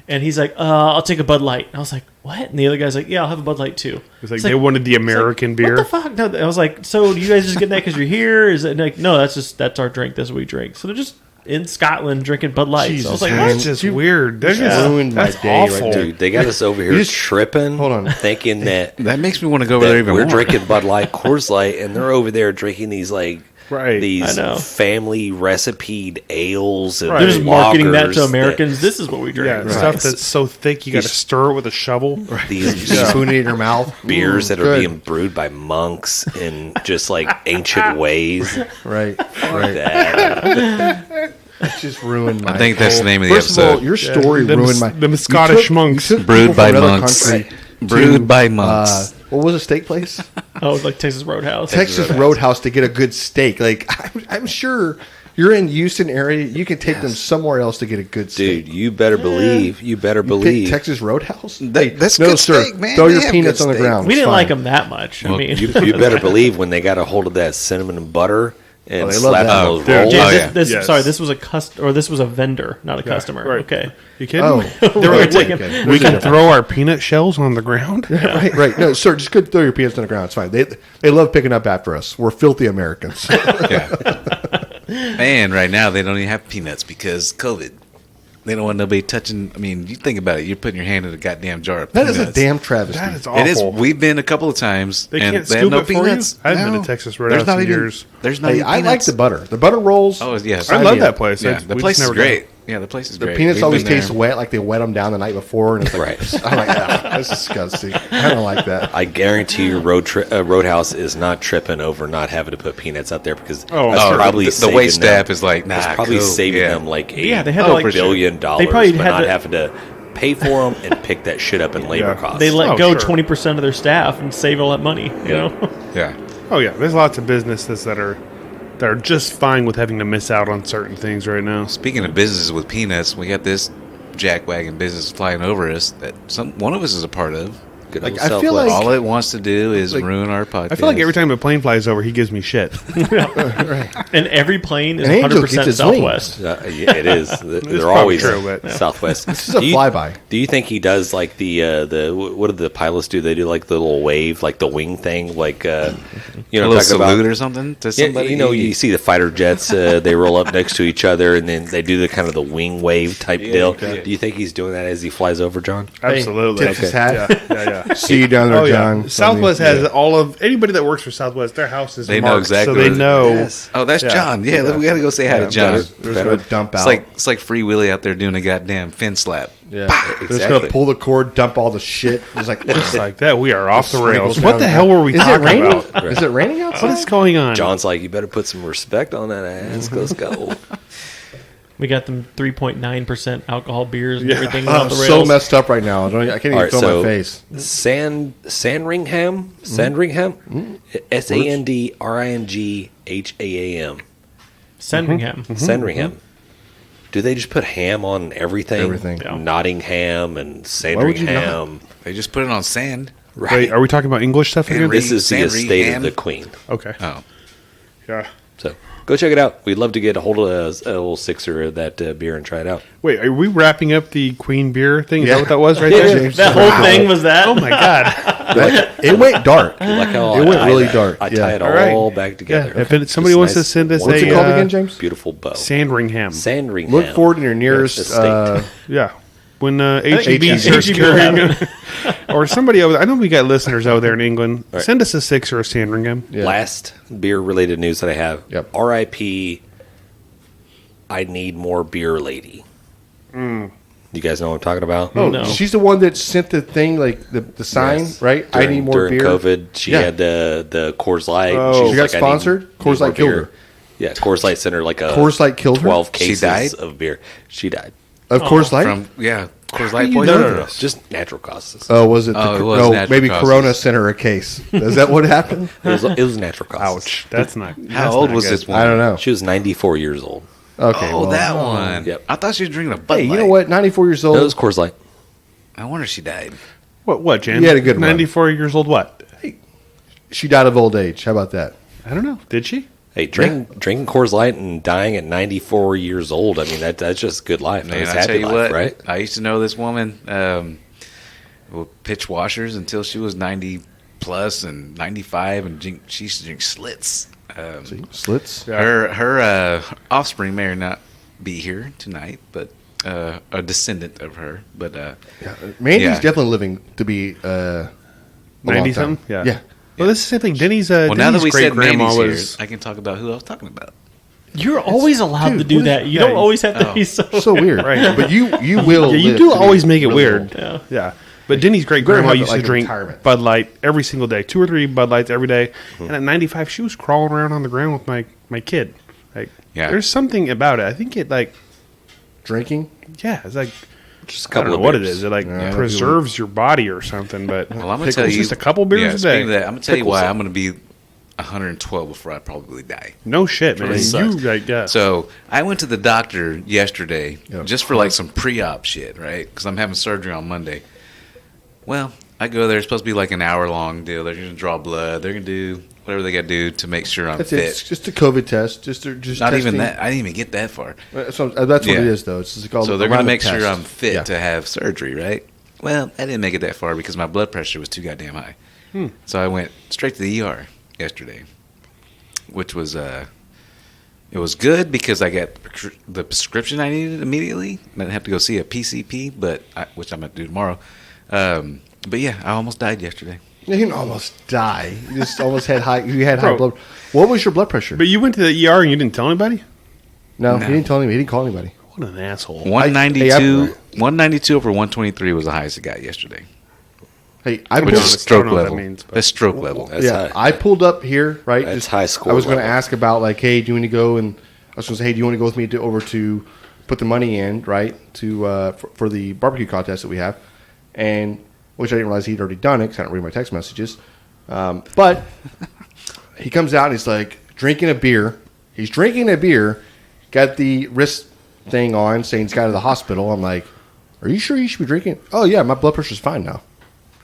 And he's like, I'll take a Bud Light. And I was like, what? And the other guy's like, yeah, I'll have a Bud Light too. It's like they wanted the American beer. What the fuck? No, I was like, so do you guys just get that because you're here? Is it like, no, that's our drink. That's what we drink. So they're just in Scotland drinking Bud Light. Jesus, so I was like, that's just weird. That's just ruined my day awful. right there. Dude, they got us over here tripping. Hold on. Thinking that makes me want to go over there even we're more. drinking Bud Light, Coors Light, and they're over there drinking these like these I know. family recipeed ales and they're just marketing that to lagers Americans. This is what we drink. Yeah, stuff that's so thick you got to stir it with a shovel. These Spoon it in your mouth. beers that are Good. being brewed by monks in just like ancient ways. Right. That. It just ruined my I think that's the name of the First episode. of all, your story ruined my... Them Scottish monks. you took Brewed people by from another monks. country Brewed to, by monks. what was a steak place? Oh, like Texas Roadhouse. Texas Roadhouse to get a good steak. Like, I'm sure you're in Houston area. You can take them somewhere else to get a good steak. Dude, you better believe. You better Pick believe. Texas Roadhouse? That's no, good sir. steak, man. Throw They your have peanuts good on the steak. ground. We It's didn't fine. like them that much. I mean, You better believe when they got a hold of that cinnamon and butter and they love slapped that. those Dude, rolls. James, yeah. Yes. Sorry, this was this was a vendor, not a customer. right. Okay. You kidding? Oh. They were like, taking- Okay. we can throw our peanut shells on the ground. Right. No, sir, just go throw your peanuts on the ground. It's fine. They love picking up after us. We're filthy Americans. Yeah. And right now they don't even have peanuts because COVID. They don't want nobody touching. I mean, you think about it. You're putting your hand in a goddamn jar of That peanuts. is a damn travesty. That is awful. It is. We've been a couple of times. They and can't they have scoop no it for you? peanuts. I haven't been No. to Texas There's Roadhouse not in even. years. There's not Hey, even I like peanuts. the butter. The butter rolls. Oh yes, I love that place. Yeah, the We place just is never great. Yeah, the place is The great. peanuts We've always been there. taste wet, like they wet them down the night before, and it's like, Right. I'm like, that's disgusting. I don't like that. I guarantee you, Roadhouse is not tripping over not having to put peanuts out there because Oh, that's sure. probably the saving wait them- staff is like, nah, It's probably cool. saving Yeah. them like Yeah, they had $8 like billion they probably by had not to- having to pay for them and pick that shit up in labor Yeah. costs. They let Oh, go sure. 20% of their staff and save all that money. You know. Yeah. Oh yeah, there's lots of businesses that are just fine with having to miss out on certain things right now. Speaking of businesses with peanuts, we got this jackwagon business flying over us that one of us is a part of. Good Like, old I feel Southwest. like- All it wants to do is Like, ruin our podcast. I feel like every time a plane flies over, he gives me shit. And every plane is An angel gets 100% its Southwest. Yeah, it is. They're probably always true, but- Southwest. This is a Do you- flyby. Do you think he does like the what do the pilots do? They do like the little wave, like the wing thing, like you a know, little what I'm talking salute about? or something to Yeah, somebody. you know, you see the fighter jets, they roll up next to each other, and then they do the kind of the wing wave type deal. okay. Do you think he's doing that as he flies over, John? Absolutely. Tips his hat. Yeah. See you down there, Oh yeah. John. Southwest has all of anybody that works for Southwest. Their house is They know marked, exactly so they what it- know. Yes. Oh, that's Yeah. John. Yeah, we got to go say hi to John. They're just going to dump out. It's like Free Willy out there doing a goddamn fin slap. Yeah. They're just going Exactly. to pull the cord, dump all the shit. It's like, Just like that, we are off the Sprinkles rails. What down the there. hell were we is it talking raining? about? Is it raining outside? What is going on? John's like, you better put some respect on that ass. Let's go. We got them 3.9% alcohol beers and Yeah. everything I'm off the rails. so messed up right now. I can't even All right, feel so my face. Sandringham, Sandringham, Sandringham. Sandringham. Do they just put ham on everything? Everything. Yeah. Nottingham and would you Sandringham. They just put it on sand. Right. Wait, are we talking about English stuff again? Henry. This is the Sandringham. estate of the Queen. Okay. Oh, Yeah. So go check it out. We'd love to get a hold of a little sixer of that beer and try it out. Wait, are we wrapping up the Queen beer thing? Is Yeah. that what that was right Yeah, there? James. that whole thing was that. Oh my god. It went dark. Like how It I went tie really that. dark. I Yeah. tie it All right. all back together. If somebody Just wants to nice, send us What's a it called again, James? beautiful bow. Sandringham. Sandringham. Look forward in your nearest. estate. Yeah. When HEB HEB starts will carrying, have or somebody over there, I know we got listeners over there in England. Right. Send us a six or a Sandringham. Yeah. Last beer related news that I have. Yep. R.I.P. I need more beer lady. You guys know what I'm talking about? Oh, No. she's the one that sent the thing, like the sign, Yes. right? I need more during beer. COVID, she Yeah. had the Coors Light. Oh. She was She got like, I need- sponsored? need Coors more Light killed beer. her. Yeah, Coors Light sent her like a Coors Light killed her? 12 She cases died? of beer. She died. Of Coors Light? Coors Light you poison. know? Just natural causes. Oh, was it? Oh, it was no, natural maybe causes. Corona sent her a case. Is that what happened? It was natural causes. Ouch. That's not. How that's old not was good. this one? I don't know. She was 94 years old. Okay, Oh, well, that one. Yep. I thought she was drinking a Bud Hey, you Light. know what? 94 years old. That was Coors Light. I wonder if she died. What, Jan? You had a good run. 94 years old, what? She died of old age. How about that? I don't know. Did she? Hey, drinking Coors Light and dying at 94 years old. I mean, that's just good life. Man, That's I tell happy you life, what, right? I used to know this woman with pitch washers until she was 90 plus and 95, and she used to drink Slits. Slits? Her offspring may or not be here tonight, but a descendant of her. But Mandy's Yeah. definitely living to be 90 something? Yeah. Yeah. Well, this is the same thing. Denny's, well, now that Denny's we said great-grandma Mandy's was... here, I can talk about who I was talking about. You're always allowed dude, to do what is- that. You yeah, don't always have to oh. be so. So weird. Right. But you will. Yeah, you live do to be always make it really weird. old. Yeah. Yeah. But Denny's great-grandma have, used like, to drink retirement. Bud Light every single day. 2 or 3 Bud Lights every day. And at 95, she was crawling around on the ground with my kid. Like, Yeah. there's something about it. I think it, like, Drinking? yeah, it's like... Just a I don't couple know of what it beers. is. It like Yeah, I don't preserves your body or something. But Well, I'm going to tell it's you. just a couple beers a speaking day. of that, I'm going to tell you Pickles. why I'm going to be 112 before I probably die. No shit, man. really You sucks. like yeah. So I went to the doctor yesterday Yeah. just for like some pre-op shit, right? Because I'm having surgery on Monday. Well, I go there. It's supposed to be like an hour-long deal. They're going to draw blood. They're going to do whatever they got to do to make sure I'm That's it. fit. It's just a COVID test. Just Not even testing. that. I didn't even get that far. That's what Yeah. it is, though. It's just called So a they're going to random make test. sure I'm fit Yeah. to have surgery, right? Well, I didn't make it that far because my blood pressure was too goddamn high. So I went straight to the ER yesterday, which was it was good because I got the prescription I needed immediately. I didn't have to go see a PCP, which I'm going to do tomorrow. But yeah, I almost died yesterday. You didn't almost die. You just almost had high. You had high Bro. blood. What was your blood pressure? But you went to the ER and you didn't tell anybody? No, No. he didn't tell anybody. He didn't call anybody. What an asshole. 192 over 123 was the highest it got yesterday. Hey, I Which pulled, is I stroke don't know what level. that means, but- That's stroke level. That's yeah, high. I pulled up here, right? That's high score I was going to level. ask about like, hey, do you want to go and I was going to say, hey, do you want to go with me over to put the money in, right, to for the barbecue contest that we have, and which I didn't realize he'd already done it because I don't read my text messages. But he comes out and he's like drinking a beer. He's drinking a beer, got the wrist thing on, saying he's got to the hospital. I'm like, are you sure you should be drinking? Oh yeah, my blood pressure's fine now.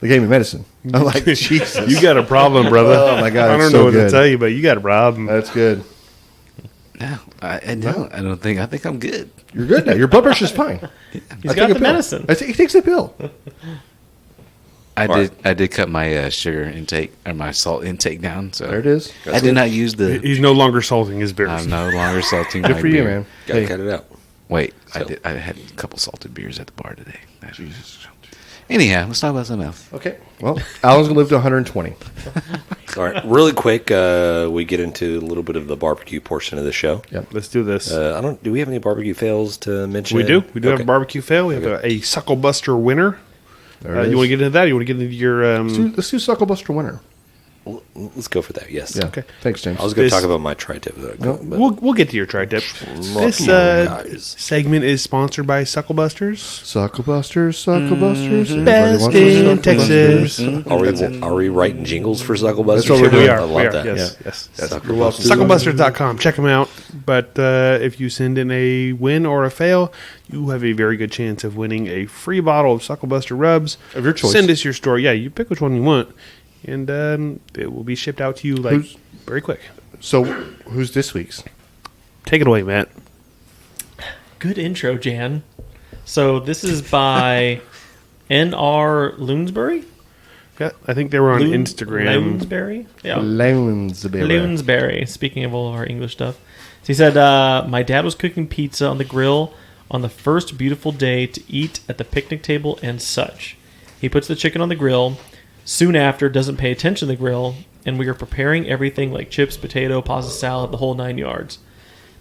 They gave me medicine. I'm like, Jesus, You got a problem, brother. Oh, my God, I it's don't so know what good. to tell you, but you got a problem. that's good. No, I don't. I don't think. I think I'm good. You're good now. Your blood pressure's fine. He's I got take a the pill. medicine. He takes a pill. I did cut my sugar intake or my salt intake down. So There it is. I did not use the. He's no longer salting his beers. I'm no longer salting. Good my for you, beer. man. Gotta Hey, cut it out. Wait, I So- did. I had a couple salted beers at the bar today. Anyhow, let's talk about something else. okay. Well, Alan's gonna live to 120. All right, really quick, we get into a little bit of the barbecue portion of the show. Yep. Let's do this. I don't. Do we have any barbecue fails to mention? we do. We do have Okay. a barbecue fail. We have a Sucklebuster winner. There it You is. want to get into that? Or you want to get into your... Let's do Sucklebuster winner. Let's go for that. Yes. Yeah. Okay. Thanks, James. I was going This- to talk about my tri-tip. But we'll get to your tri-tip. This guys. segment is sponsored by Sucklebusters. Sucklebusters. Everybody Best wants some in Sucklebusters. Texas. Are we writing jingles for Sucklebusters? That's what we're doing. We are. I we love are. that. Yes, Yeah. yes. You're welcome. Sucklebusters.com. Check them out. But if you send in a win or a fail, you have a very good chance of winning a free bottle of Sucklebuster rubs. Of your choice. Send us your story. Yeah, you pick which one you want. And it will be shipped out to you very quick. So, who's this week's? Take it away, Matt. Good intro, Jan. So this is by N.R. Loonsbury? Yeah, I think they were on Instagram. Loonsbury? Yeah. Loonsbury. Loonsbury, speaking of all of our English stuff. So he said, my dad was cooking pizza on the grill on the first beautiful day to eat at the picnic table and such. He puts the chicken on the grill. Soon after, doesn't pay attention to the grill, and we are preparing everything like chips, potato, pasta salad, the whole 9 yards.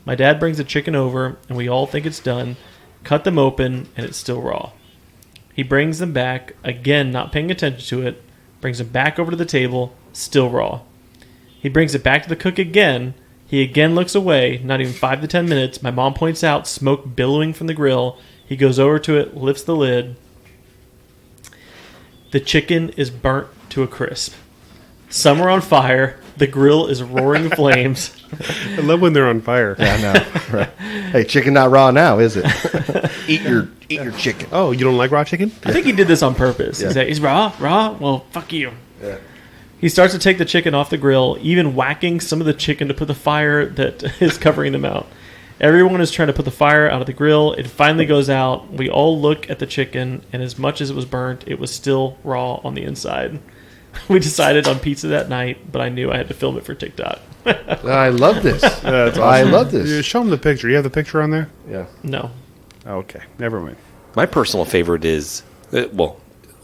My dad brings the chicken over, and we all think it's done, cut them open, and it's still raw. He brings them back, again not paying attention to it, brings them back over to the table, still raw. He brings it back to the cook again. He again looks away, not even 5 to 10 minutes. My mom points out smoke billowing from the grill. He goes over to it, lifts the lid. The chicken is burnt to a crisp. Some are on fire, The grill is roaring flames. I love when they're on fire. Yeah, I know. Right. Hey, chicken not raw now, is it? eat your chicken. Oh, you don't like raw chicken? I think he did this on purpose. Yeah. He's raw? Well, fuck you. Yeah. He starts to take the chicken off the grill, even whacking some of the chicken to put the fire that is covering them out. Everyone is trying to put the fire out of the grill. It finally goes out. We all look at the chicken, and as much as it was burnt, it was still raw on the inside. We decided on pizza that night, but I knew I had to film it for TikTok. I love this. That's I awesome. love this. Yeah, show them the picture. You have the picture on there? Yeah. No. Okay, never mind. My personal favorite is,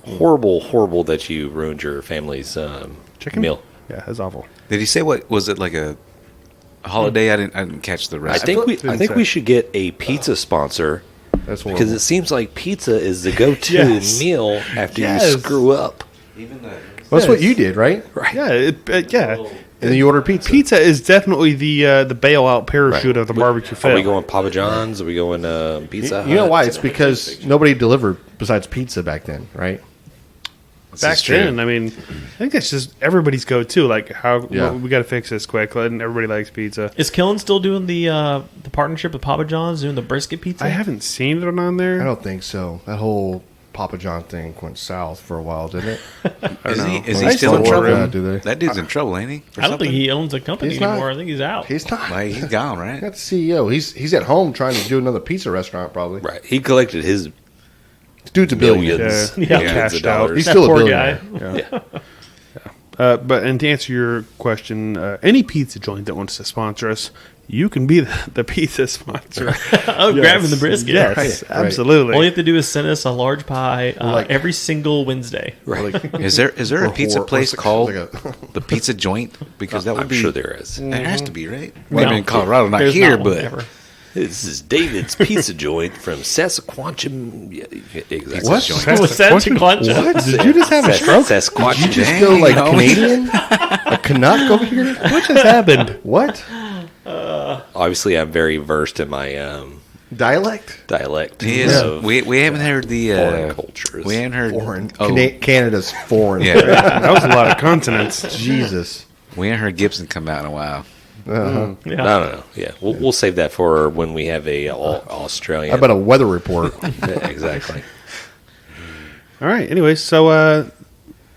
horrible that you ruined your family's Chicken meal. Yeah, that's awful. Did he say what was it like a holiday? I didn't catch the I rest. think we should get a pizza sponsor That's horrible. because it seems like pizza is the go-to Yes. meal after Yes. you screw up. Well, that's what you did, right? Right. Yeah, yeah. And then you ordered pizza. Pizza is definitely the bailout parachute of the barbecue Are fail. we going Papa John's? Are we going Pizza Hut? You know why? It's because nobody delivered besides pizza back then, right? Back then, I mean, I think that's just everybody's go-to. Like, Yeah. we got to fix this quick, and everybody likes pizza. Is Killen still doing the partnership with Papa John's, doing the brisket pizza? I haven't seen it on there. I don't think so. That whole Papa John thing went south for a while, didn't it? Is he They still in still trouble? order, do they? That dude's in trouble, ain't he? For I don't think something? he owns a company He's not. anymore. I think he's out. He's not. Like, he's gone, right? Not the CEO. He's at home trying to do another pizza restaurant, probably. Right. He collected his Dude's a billion. millions, Yeah. millions Cashed of out. dollars. He's That still a poor billionaire. guy. But to answer your question, any pizza joint that wants to sponsor us, you can be the pizza sponsor. Oh, grabbing the brisket. Yes, Right. absolutely. All you have to do is send us a large pie Like- every single Wednesday. Right. Is there a pizza Or place called like the Pizza Joint? Because that would I'm be sure there is. There has to be, right? No, Maybe in Colorado, not there's here, one but ever. This is David's Pizza Joint from Sasquatch. Yeah, exactly. What? Joint. What's that, Chiquancha? What? Did you just have a stroke? Sasquatch. Did you just Dang, go like homie. Canadian? A Canuck over here? What just happened? What? Obviously, I'm very versed in my Dialect? dialect. he is. of We haven't heard the foreign cultures. We haven't heard Foreign. Oh, Canada's foreign. yeah, That was a lot of consonants. Jesus. we haven't heard Gibson come out in a while. Uh-huh. Yeah. No. Yeah, we'll save that for when we have a Australian. How about a weather report? Yeah, exactly. All right. Anyway, so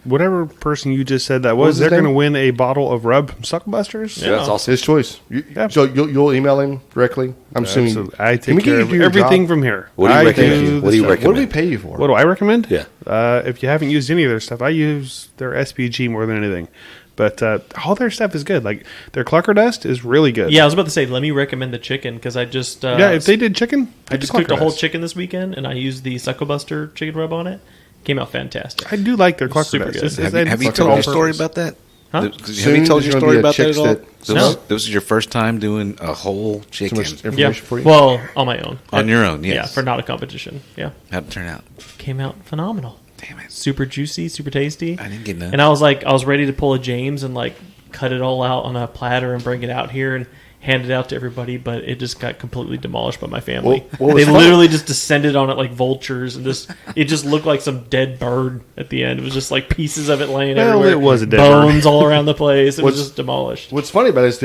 whatever person you just said that was, was his they're going to name? win a bottle of Rub from Sucklebusters. Yeah, that's awesome. His choice. Yeah. So you'll email him directly? I'm assuming. Absolutely. I Can we take get care you of to do your everything job? from here. What do you I recommend? What do you the stuff. recommend? What do we pay you for? What do I recommend? Yeah. If you haven't used any of their stuff, I use their SPG more than anything. But all their stuff is good. Like their Clucker Dust is really good. Yeah, I was about to say, let me recommend the chicken because I just Yeah, if they did chicken, I just cooked a whole chicken this weekend and I used the Sucklebuster chicken rub on it. Came out fantastic. I do like their Clucker Super Dust. good. Have you it's told all your story purpose. about that? Huh? Have Soon you told there's your gonna story be a about that chicks at all? that- This is your first time doing a whole Too chicken much Yeah. information for you? Well, on my own. on your own. Yes. Yeah, for not a competition. Yeah. How'd it turn out? Came out phenomenal. Damn it! Super juicy, super tasty. I didn't get none. And I was ready to pull a James and like cut it all out on a platter and bring it out here and hand it out to everybody, but it just got completely demolished by my family. Well, what was they funny- literally just descended on it like vultures and it just looked like some dead bird at the end. It was just like pieces of it laying Well, everywhere. it was a dead bones bird. all around the place. It was What's- just demolished. What's funny about it is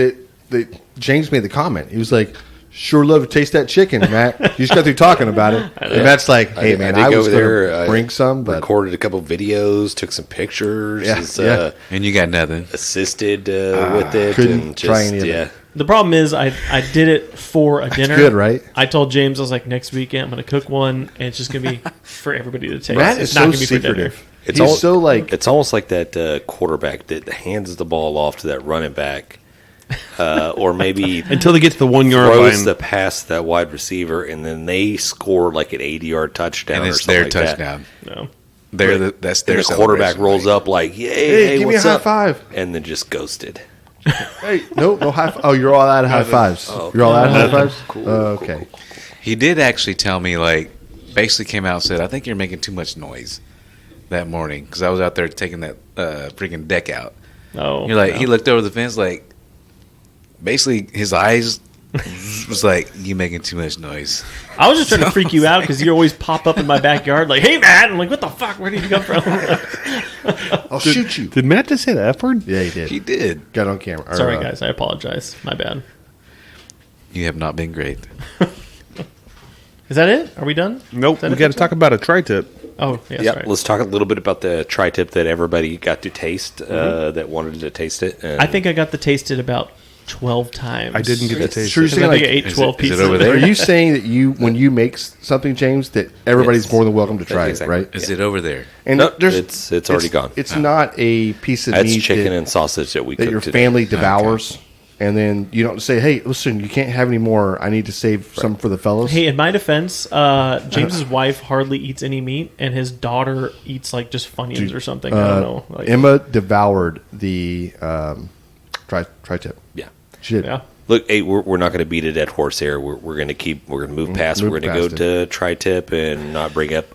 that James made the comment. He was like, "Sure love to taste that chicken, Matt." You just got through talking about it, and Matt's like, "Hey, man, I did go was over going there, to bring some, but recorded a couple videos, took some pictures, Yeah, is, yeah. And you got nothing. assisted with it. couldn't and try just, any of yeah. it. The problem is I did it for a dinner. good, right? I told James, I was like, next weekend I'm going to cook one and it's just going to be for everybody to taste. Matt it's is not so going to be for dinner. secretive. It's He's all- so like It's almost like that quarterback that hands the ball off to that running back, or maybe Until they get to the 1 yard throws line. the pass to that wide receiver, and then they score like an 80-yard touchdown, And or it's something their like that. touchdown. No. That's And their the quarterback celebration, rolls right? up like, "Yay, Hey, give me a what's high up?" five. and then just ghosted. Hey, no high. Oh, you're all out of high fives. You're all out of high fives. Cool, Okay. He did actually tell me, like, basically came out and said, "I think you're making too much noise that morning," because I was out there taking that freaking deck out. No. You're like, no. he looked over the fence, like, basically his eyes It was like, you making too much noise. I was just trying to freak you out because you always pop up in my backyard like, "Hey, Matt!" I'm like, "What the fuck? Where did you come from?" I'll shoot you. Did Matt just say the F word? Yeah, he did. He did. Got on camera. Sorry, guys. I apologize. My bad. You have not been great. Is that it? Are we done? Nope. Is that We it got to for talk about a tri-tip. Oh, yes, Yeah, right. let's talk a little bit about the tri-tip that everybody got to taste, that wanted to taste it. And I think I got to taste it about 12 times. I didn't get to taste Sure, it. you're I saying think I like, ate 12 is pieces. it over are there? you saying that when you make something, James, that everybody's Yes. more than welcome to try Exactly. it, right? Is it over there? And No, there's it's already gone. It's not a piece of that's meat chicken that, and sausage that we that cooked your today. family devours, and then you don't say, "Hey, listen, you can't have any more. I need to save some for the fellas." Hey, in my defense, James's wife hardly eats any meat, and his daughter eats like just Funyuns or something. I don't know. Like, Emma devoured the tri-tip. Yeah. She did. yeah. Look, hey, we're not going to beat a dead horse here. We're going to move past. Move We're going to go past to tri-tip and not bring up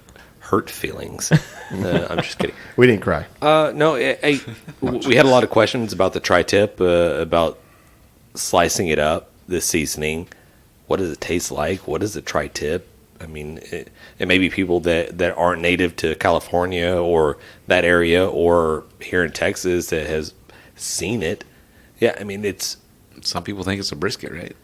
hurt feelings. I'm just kidding. We didn't cry. No, we had a lot of questions about the tri-tip, about slicing it up, the seasoning. What does it taste like? What is a tri-tip? I mean, it may be people that aren't native to California or that area or here in Texas that has seen it. Yeah, I mean, Some people think it's a brisket, right?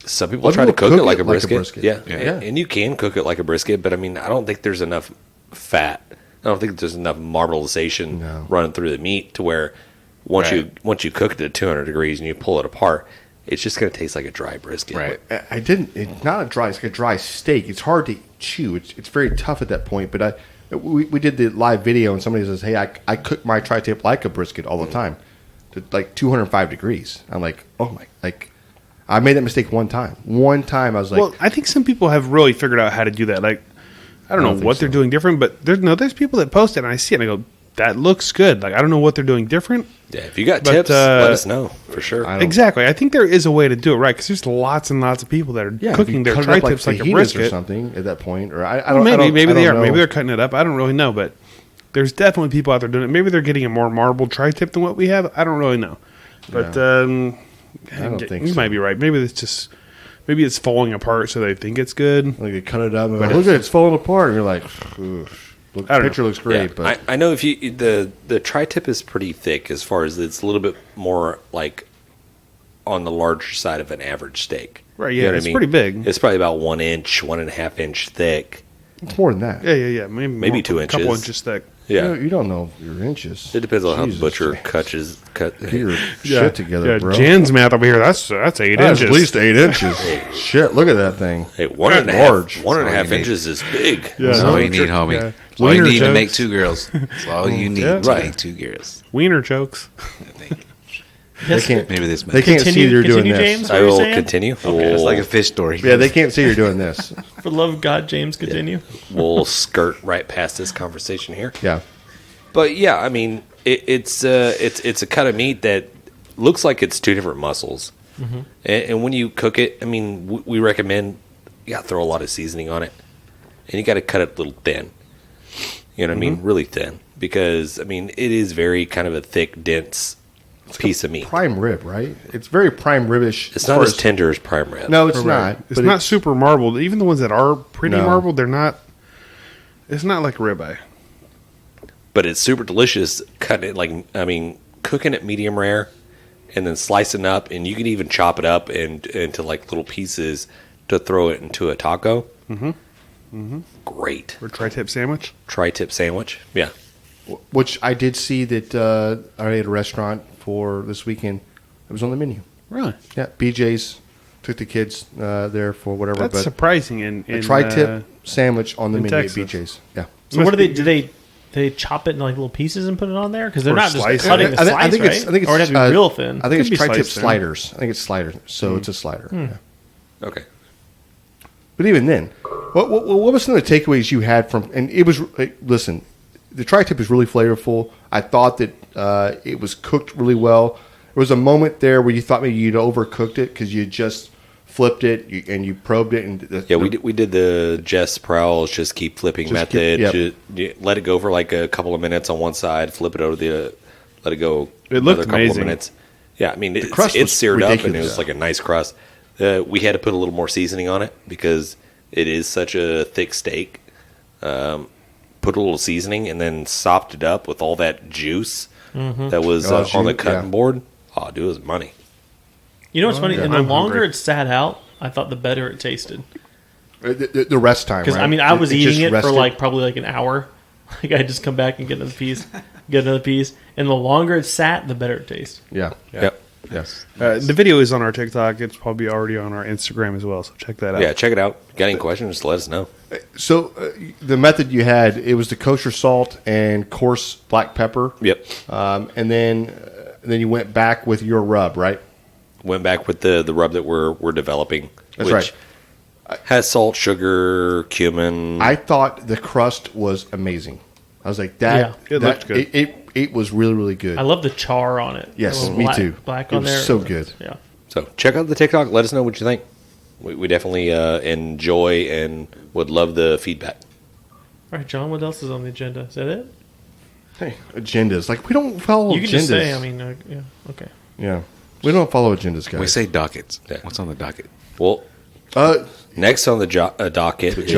some people Some try to people cook it like a brisket. Yeah. Yeah. And you can cook it like a brisket, but I mean, I don't think there's enough fat. I don't think there's enough marbleization running through the meat to where once you cook it at 200 degrees and you pull it apart, it's just going to taste like a dry brisket. Right. I didn't. It's not a dry. It's like a dry steak. It's hard to chew. It's very tough at that point. But we did the live video, and somebody says, "Hey, I cook my tri-tip like a brisket all the time, to like 205 degrees." I'm like, "Oh my!" Like, I made that mistake one time. One time, I was like, Well, I think some people have really figured out how to do that. Like, I don't know think what they're so. doing different, but there's people that post it, and I see it, and I go, that looks good. Like, I don't know what they're doing different. Yeah, if you got But, tips, let us know for sure. I don't- Exactly. I think there is a way to do it right, because there's lots and lots of people that are "Yeah, if cooking you their cut it up tri-tips like a fajitas or brisket. something at that point." Or I Well, don't. I don't, maybe I they don't are. know. Maybe they're cutting it up. I don't really know, but there's definitely people out there doing it. Maybe they're getting a more marbled tri-tip than what we have. I don't really know. But I don't think you so. might be right. Maybe it's falling apart, so they think it's good. Like they cut it up, and like, look at it, it's falling apart, and you're like, "Oof." Look, I don't picture know. looks great, Yeah, but I know if you the tri-tip is pretty thick as far as it's a little bit more like on the larger side of an average steak. Right, You yeah, know what it's pretty big. It's probably about 1 inch, 1.5 inch thick. it's more than that. Yeah. Maybe Maybe 2 A couple inches. inches thick. Yeah, You don't know your inches. it depends on how the Jesus, butcher James. cut. Get your shit together, bro. Jan's math over here. That's 8 That's inches. at least 8 inches. Shit, look at that thing. Hey, one and a Large. half, 1.5 all you need. inches is big. Yeah. That's all you Wiener need, homie. yeah. That's all you Wiener need to make jokes. 2 girls. That's all you need Yeah. to Right. make 2 girls. Wiener chokes. I think. They can't. Maybe this They can't see you're doing continue, this. James. What I were you will saying? continue. It's like a fish story. Yeah, they can't see you're doing this. For the love of God, James, continue. We'll skirt right past this conversation here. Yeah. But yeah, I mean, it's a cut of meat that looks like it's 2 different muscles, and when you cook it, I mean, we recommend you got to throw a lot of seasoning on it, and you got to cut it a little thin. You know what I mean? Really thin, because I mean, it is very kind of a thick, dense piece of meat. Prime rib, right? It's very prime ribbish. It's not as tender as prime rib. No, it's Right. not. It's but not super marbled. Even the ones that are pretty No. marbled, they're not. It's not like ribeye. But it's super delicious. Cutting it cooking it medium rare, and then slicing up, and you can even chop it up into like little pieces to throw it into a taco. Great Or tri-tip sandwich. tri-tip sandwich. Yeah, Which I did see that I ate at a restaurant for this weekend. It was on the menu. Really? Yeah, BJ's took the kids there for whatever. That's but surprising. In a tri-tip sandwich on the in menu Texas. at BJ's. Yeah. So what do they chop it in like little pieces and put it on there? Because they're Or not slice just cutting it. the slice, I think right? it's. I think it's. or it has to be real thin. I think Could it's be tri-tip sliced thin. sliders. I think it's sliders. So it's a slider. Yeah. okay. But even then, what was some of the takeaways you had from? And it was listen, the tri-tip is really flavorful. I thought that it was cooked really well. There was a moment there where you thought maybe you'd overcooked it because you just flipped it and you probed it. And Yeah, we did the Jess Prowls just keep flipping Just method. keep- You let it go for like a couple of minutes on one side, flip it over let it go. It looked another couple amazing. of minutes. Yeah, I mean crust it's was seared up and it ridiculous. was like a nice crust. We had to put a little more seasoning on it because it is such a thick steak. Put a little seasoning and then sopped it up with all that juice that was on the cutting board. Oh, dude, it was money. You know what's funny? Yeah. And the I'm longer hungry. it sat out, I thought the better it tasted. The rest time, Because right? I mean, I was just eating it for rested. like probably like an hour. Like I just come back and get another piece, and the longer it sat, the better it tastes. Yeah. Yep. Yes. The video is on our TikTok. It's probably already on our Instagram as well, so check that out. Yeah, check it out. Got any questions? Just let us know. So the method you had, it was the kosher salt and coarse black pepper. Yep. And then you went back with your rub, right? Went back with the rub that we're developing. That's which right. has salt, sugar, cumin. I thought the crust was amazing. I was like, that. Yeah, it looked good. It was really, really good. I love the char on it. Yes, The little me black, too. Black It on was there. so good. Yeah. So check out the TikTok. Let us know what you think. We definitely enjoy and would love the feedback. All right, John. What else is on the agenda? Is that it? Hey, agendas. Like, we don't follow You can agendas. just say. I mean, yeah. Okay. Yeah. We don't follow agendas, guys. We say dockets. Yeah. What's on the docket? Well, next on the docket is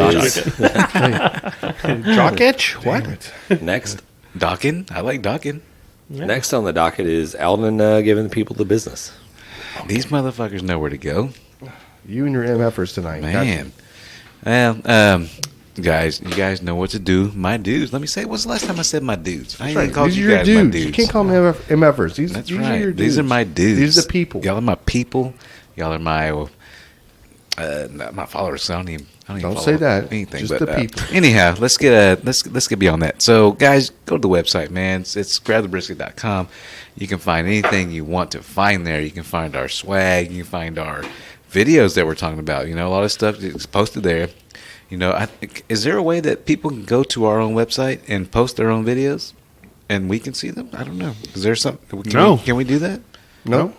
Jock itch? What? next. Docking? I like docking. Yeah. Next on the docket is Aldan giving the people the business. These motherfuckers know where to go. You and your MFers tonight. Man. Well, guys, you guys know what to do. My dudes. Let me say, when's the last time I said my dudes? I ain't That's even right. called These are you your guys dudes. my dudes. You can't call them MFers. These That's are right. your These are dudes. my dudes. These are the people. Y'all are my people. Y'all are my not my followers. I don't even Don't follow say that. anything. Just but, the people. Anyhow, let's get beyond that. So, guys, go to the website, man. It's grabthebrisket.com. You can find anything you want to find there. You can find our swag. You can find our videos that we're talking about. You know, a lot of stuff is posted there. You know, is there a way that people can go to our own website and post their own videos, and we can see them? I don't know. Is there something? Can we do that? No. Nope.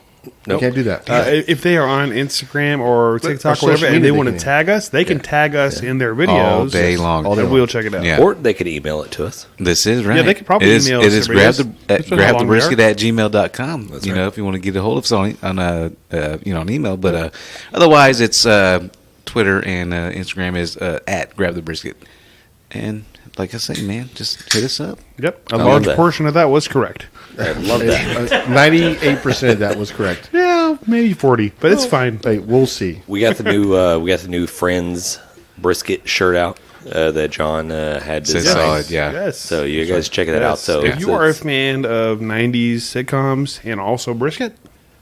You can't do that. If they are on Instagram or TikTok or social whatever, and media, they want they to can. tag us, they can tag us in their videos All day long. All day and long. we'll check it out. Yeah. Or they could email it to us. This is right. Yeah, they could probably It is- email It us is everybody. Depends on how long they are. grabthebrisket@gmail.com. That's You right. know, if you want to get a hold of us on an email. But otherwise, it's Twitter and Instagram is at grabthebrisket. And like I say, man, just hit us up. Yep. A love large that. portion of that was correct. I love that. 98% of that was correct. Yeah, maybe 40, but it's fine. Hey, we'll see. We got the new Friends brisket shirt out that John had Says designed. solid, yeah. Yes. So you guys check it out. So if you are a fan of 90s sitcoms and also brisket,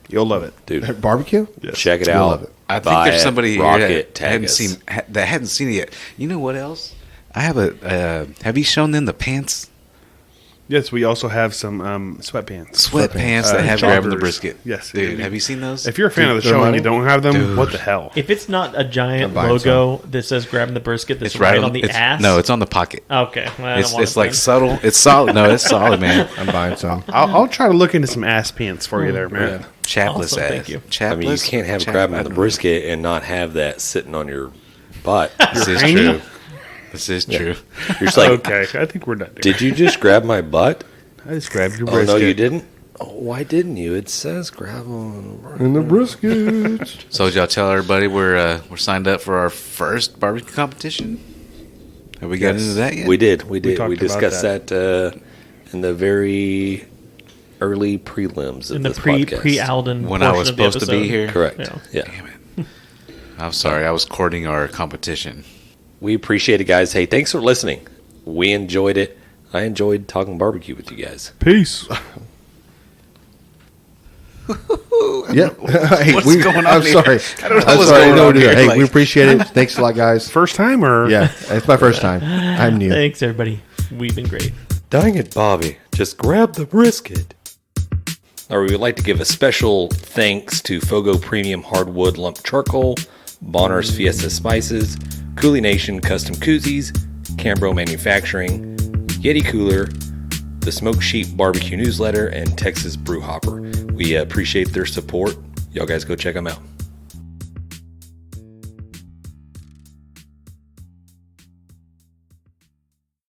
you'll love it. dude, Barbecue? check it We'll out. love it. I think Buy there's it, somebody here rock that it, tag hadn't us. seen it yet. You know what else? I have have you shown them the pants? Yes, we also have some sweatpants. Sweatpants that have grabbing the joggers. brisket. Yes. Dude, have you seen those? If you're a fan of the They're show and money? you don't have them, Dude. what the hell? If it's not a giant I'm buying logo that says "grabbing the brisket," that's it's right on the it's- ass. No, it's on the pocket. Okay. Well, I don't want It's it like then. subtle. It's solid. No, it's solid, man. I'm buying some. I'll try to look into some ass pants for you there, man. Chapless Awesome, ass. thank you. I mean, you Chapless? can't have grabbing the brisket and not have that sitting on your butt. This is Tiny? true. This is true. You're just like, Okay, I think we're done. did you just grab my butt? I just grabbed your Oh brisket. no, you didn't. Oh, why didn't you? It says grab on. And the briskets. So did y'all tell everybody we're signed up for our first barbecue competition? Have we got into that yet? We did. We talked about discussed that in the very early prelims of in the this podcast. pre-Aldan When I was portion of the supposed to be episode. here? Correct. Yeah. Yeah. Damn it. I'm sorry. I was courting our competition. We appreciate it, guys. Hey, thanks for listening. We enjoyed it. I enjoyed talking barbecue with you guys. Peace. Yeah. Hey, What's going on I'm here? sorry. I don't know I'm what's sorry. going No, on do that. here, Hey, like- we appreciate it. Thanks a lot, guys. First time or? Yeah, it's my first time. I'm new. Thanks, everybody. We've been great. Dang it, Bobby. Just grab the brisket. Or we would like to give a special thanks to FOGO Premium Hardwood Lump Charcoal, Bolner's Fiesta Spices, CoolieNation Custom Koozies, Cambro Manufacturing, Yeti Cooler, the Smoke Sheep Barbecue Newsletter, and Texas Brew Hopper. We appreciate their support. Y'all guys go check them out.